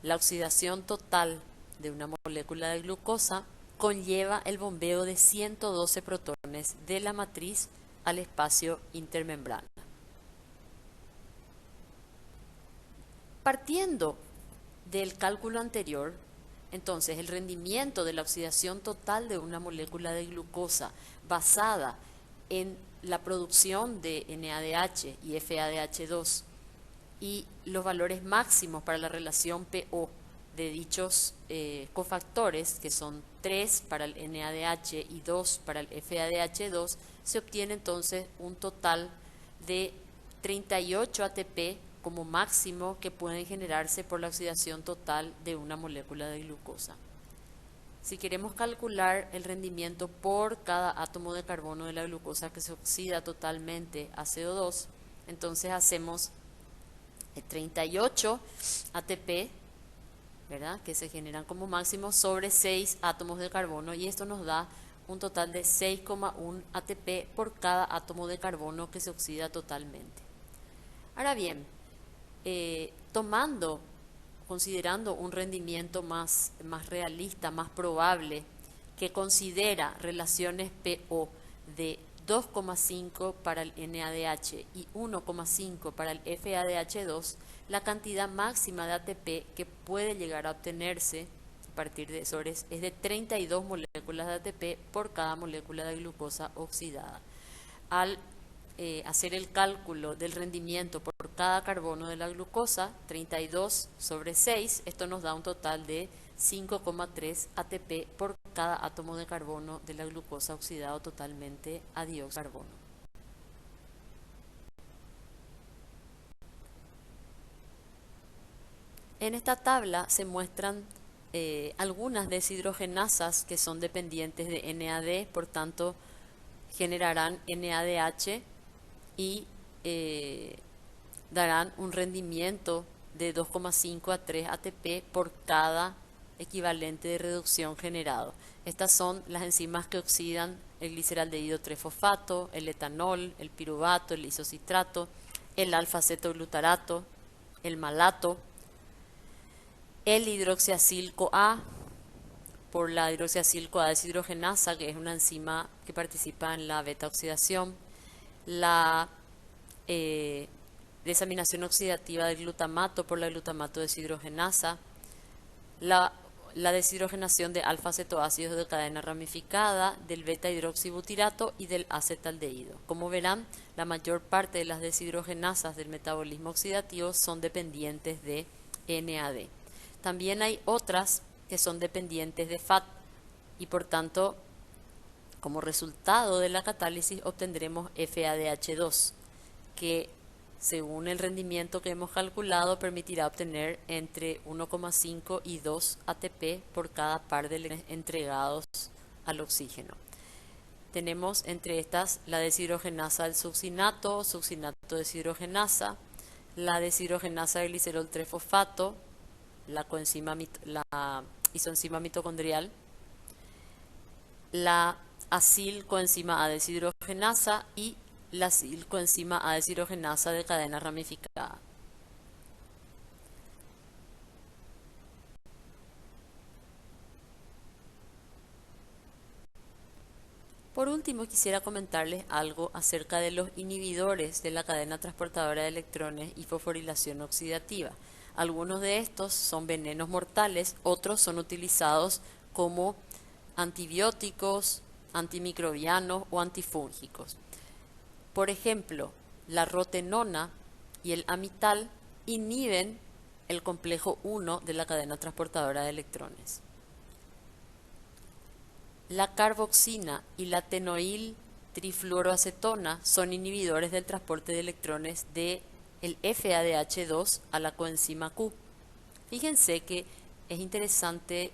la oxidación total de una molécula de glucosa conlleva el bombeo de 112 protones de la matriz al espacio intermembrana. Partiendo del cálculo anterior, entonces el rendimiento de la oxidación total de una molécula de glucosa basada en la producción de NADH y FADH2 y los valores máximos para la relación PO de dichos cofactores, que son 3 para el NADH y 2 para el FADH2, se obtiene entonces un total de 38 ATP como máximo que pueden generarse por la oxidación total de una molécula de glucosa. Si queremos calcular el rendimiento por cada átomo de carbono de la glucosa que se oxida totalmente a CO2, entonces hacemos 38 ATP, ¿verdad?, que se generan como máximo sobre 6 átomos de carbono, y esto nos da un total de 6,1 ATP por cada átomo de carbono que se oxida totalmente. Ahora bien, considerando un rendimiento más realista, más probable, que considera relaciones pO de 2,5 para el NADH y 1,5 para el FADH2, la cantidad máxima de ATP que puede llegar a obtenerse a partir de eso es de 32 moléculas de ATP por cada molécula de glucosa oxidada. Al hacer el cálculo del rendimiento por cada carbono de la glucosa, 32 sobre 6, esto nos da un total de 5,3 ATP por cada átomo de carbono de la glucosa oxidado totalmente a dióxido de carbono. En esta tabla se muestran algunas deshidrogenasas que son dependientes de NAD, por tanto generarán NADH y darán un rendimiento de 2,5 a 3 ATP por cada equivalente de reducción generado. Estas son las enzimas que oxidan el gliceraldehído 3-fosfato, el etanol, el piruvato, el isocitrato, el alfa-cetoglutarato, el malato, el hidroxiacil-CoA, por la hidroxiacil-CoA deshidrogenasa, que es una enzima que participa en la beta-oxidación, la desaminación oxidativa del glutamato por la glutamato deshidrogenasa, la deshidrogenación de alfa-cetoácidos de cadena ramificada, del beta-hidroxibutirato y del acetaldehído. Como verán, la mayor parte de las deshidrogenasas del metabolismo oxidativo son dependientes de NAD. También hay otras que son dependientes de FAT y por tanto, como resultado de la catálisis obtendremos FADH2, que según el rendimiento que hemos calculado permitirá obtener entre 1,5 y 2 ATP por cada par de electrones entregados al oxígeno. Tenemos entre estas la deshidrogenasa del succinato, succinato deshidrogenasa, la deshidrogenasa del glicerol 3-fosfato, la isoenzima mitocondrial, la acil-coenzima A deshidrogenasa y la acil-coenzima A deshidrogenasa de cadena ramificada. Por último, quisiera comentarles algo acerca de los inhibidores de la cadena transportadora de electrones y fosforilación oxidativa. Algunos de estos son venenos mortales, otros son utilizados como antibióticos, antimicrobianos o antifúngicos. Por ejemplo, la rotenona y el amital inhiben el complejo 1 de la cadena transportadora de electrones. La carboxina y la tenoil trifluoroacetona son inhibidores del transporte de electrones de el FADH2 a la coenzima Q. Fíjense que es interesante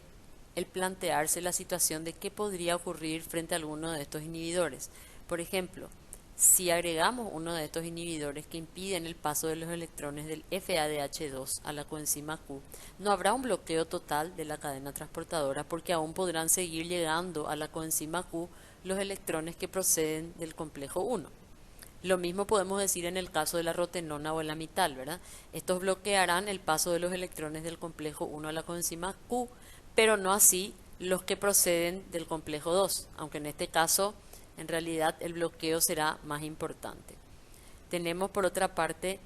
el plantearse la situación de qué podría ocurrir frente a alguno de estos inhibidores. Por ejemplo, si agregamos uno de estos inhibidores que impiden el paso de los electrones del FADH2 a la coenzima Q, no habrá un bloqueo total de la cadena transportadora porque aún podrán seguir llegando a la coenzima Q los electrones que proceden del complejo 1. Lo mismo podemos decir en el caso de la rotenona o el amital, ¿verdad? Estos bloquearán el paso de los electrones del complejo 1 a la coenzima Q, pero no así los que proceden del complejo 2, aunque en este caso en realidad el bloqueo será más importante. Tenemos por otra parte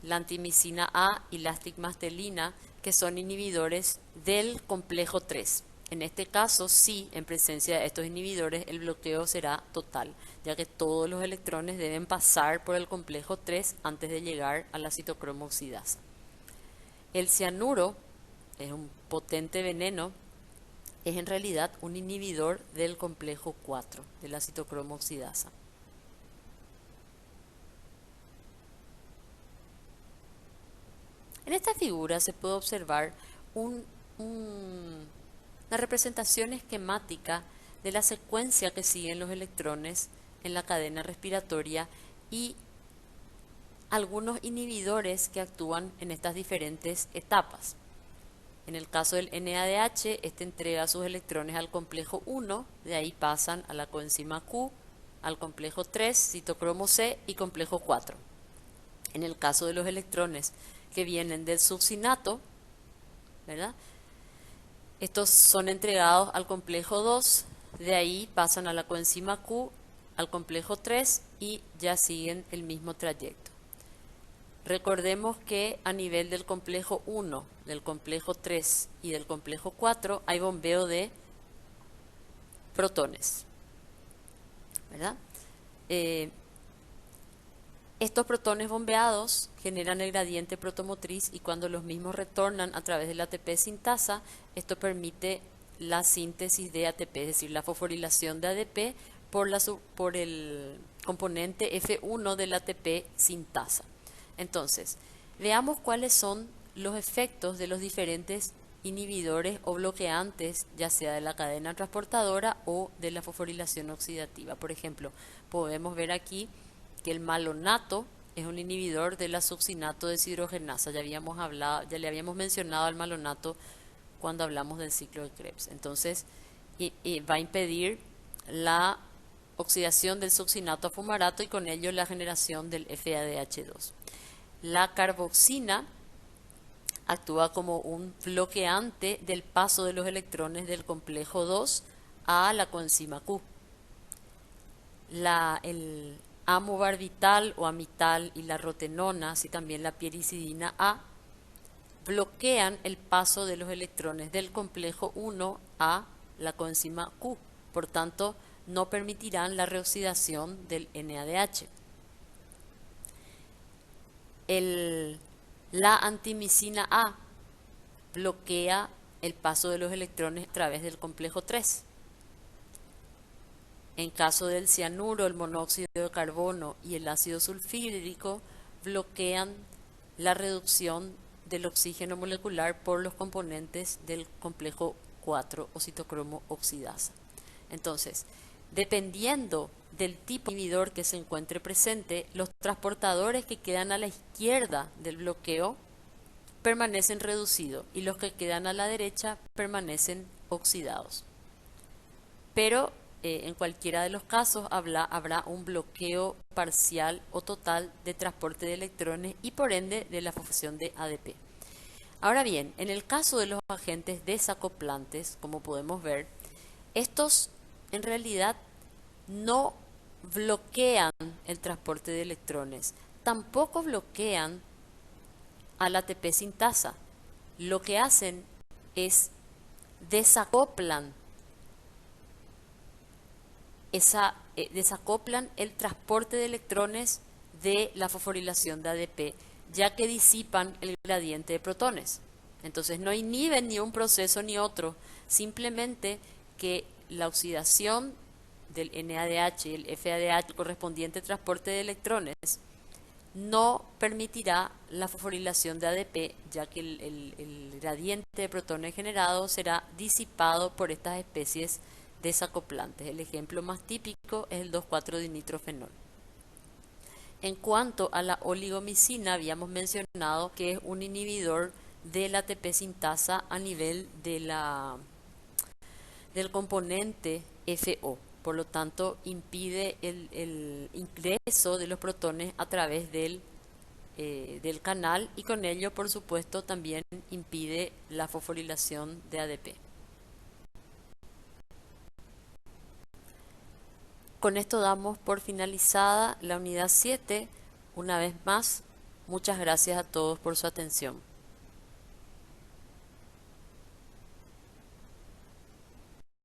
la antimicina A y la astigmastelina, que son inhibidores del complejo 3. En este caso, sí, en presencia de estos inhibidores, el bloqueo será total, ya que todos los electrones deben pasar por el complejo 3 antes de llegar a la citocromo oxidasa. El cianuro es un potente veneno, es en realidad un inhibidor del complejo 4, de la citocromo oxidasa. En esta figura se puede observar una representación esquemática de la secuencia que siguen los electrones en la cadena respiratoria y algunos inhibidores que actúan en estas diferentes etapas. En el caso del NADH, este entrega sus electrones al complejo 1, de ahí pasan a la coenzima Q, al complejo 3, citocromo C y complejo 4. En el caso de los electrones que vienen del succinato, ¿verdad? Estos son entregados al complejo 2, de ahí pasan a la coenzima Q, al complejo 3 y ya siguen el mismo trayecto. Recordemos que a nivel del complejo 1, del complejo 3 y del complejo 4 hay bombeo de protones, ¿verdad? Estos protones bombeados generan el gradiente protomotriz y cuando los mismos retornan a través del ATP sintasa, esto permite la síntesis de ATP, es decir, la fosforilación de ADP por el componente F1 del ATP sintasa. Entonces, veamos cuáles son los efectos de los diferentes inhibidores o bloqueantes, ya sea de la cadena transportadora o de la fosforilación oxidativa. Por ejemplo, podemos ver aquí que el malonato es un inhibidor de la succinato deshidrogenasa. Ya le habíamos mencionado al malonato cuando hablamos del ciclo de Krebs. Entonces, va a impedir la oxidación del succinato a fumarato y con ello la generación del FADH2. La carboxina actúa como un bloqueante del paso de los electrones del complejo 2 a la coenzima Q. El amobarbital o amital y la rotenona, así también la pyrisidina A, bloquean el paso de los electrones del complejo 1 a la coenzima Q. Por tanto, no permitirán la reoxidación del NADH. La antimicina A bloquea el paso de los electrones a través del complejo 3. En caso del cianuro, el monóxido de carbono y el ácido sulfídrico bloquean la reducción del oxígeno molecular por los componentes del complejo 4 o citocromo oxidasa. Entonces, dependiendo del tipo de inhibidor que se encuentre presente, los transportadores que quedan a la izquierda del bloqueo permanecen reducidos y los que quedan a la derecha permanecen oxidados. Pero en cualquiera de los casos habrá un bloqueo parcial o total de transporte de electrones y por ende de la fosforilación de ADP. Ahora bien, en el caso de los agentes desacoplantes, como podemos ver, estos en realidad no bloquean el transporte de electrones, tampoco bloquean al ATP sintasa. Lo que hacen es desacoplan el transporte de electrones de la fosforilación de ADP, ya que disipan el gradiente de protones. Entonces no inhiben ni un proceso ni otro, simplemente que la oxidación del NADH y el FADH, correspondiente transporte de electrones, no permitirá la fosforilación de ADP, ya que el gradiente de protones generado será disipado por estas especies desacoplantes. El ejemplo más típico es el 2,4-dinitrofenol. En cuanto a la oligomicina, habíamos mencionado que es un inhibidor del ATP sintasa a nivel del componente FO. Por lo tanto, impide el ingreso de los protones a través del canal y con ello, por supuesto, también impide la fosforilación de ADP. Con esto damos por finalizada la unidad 7. Una vez más, muchas gracias a todos por su atención.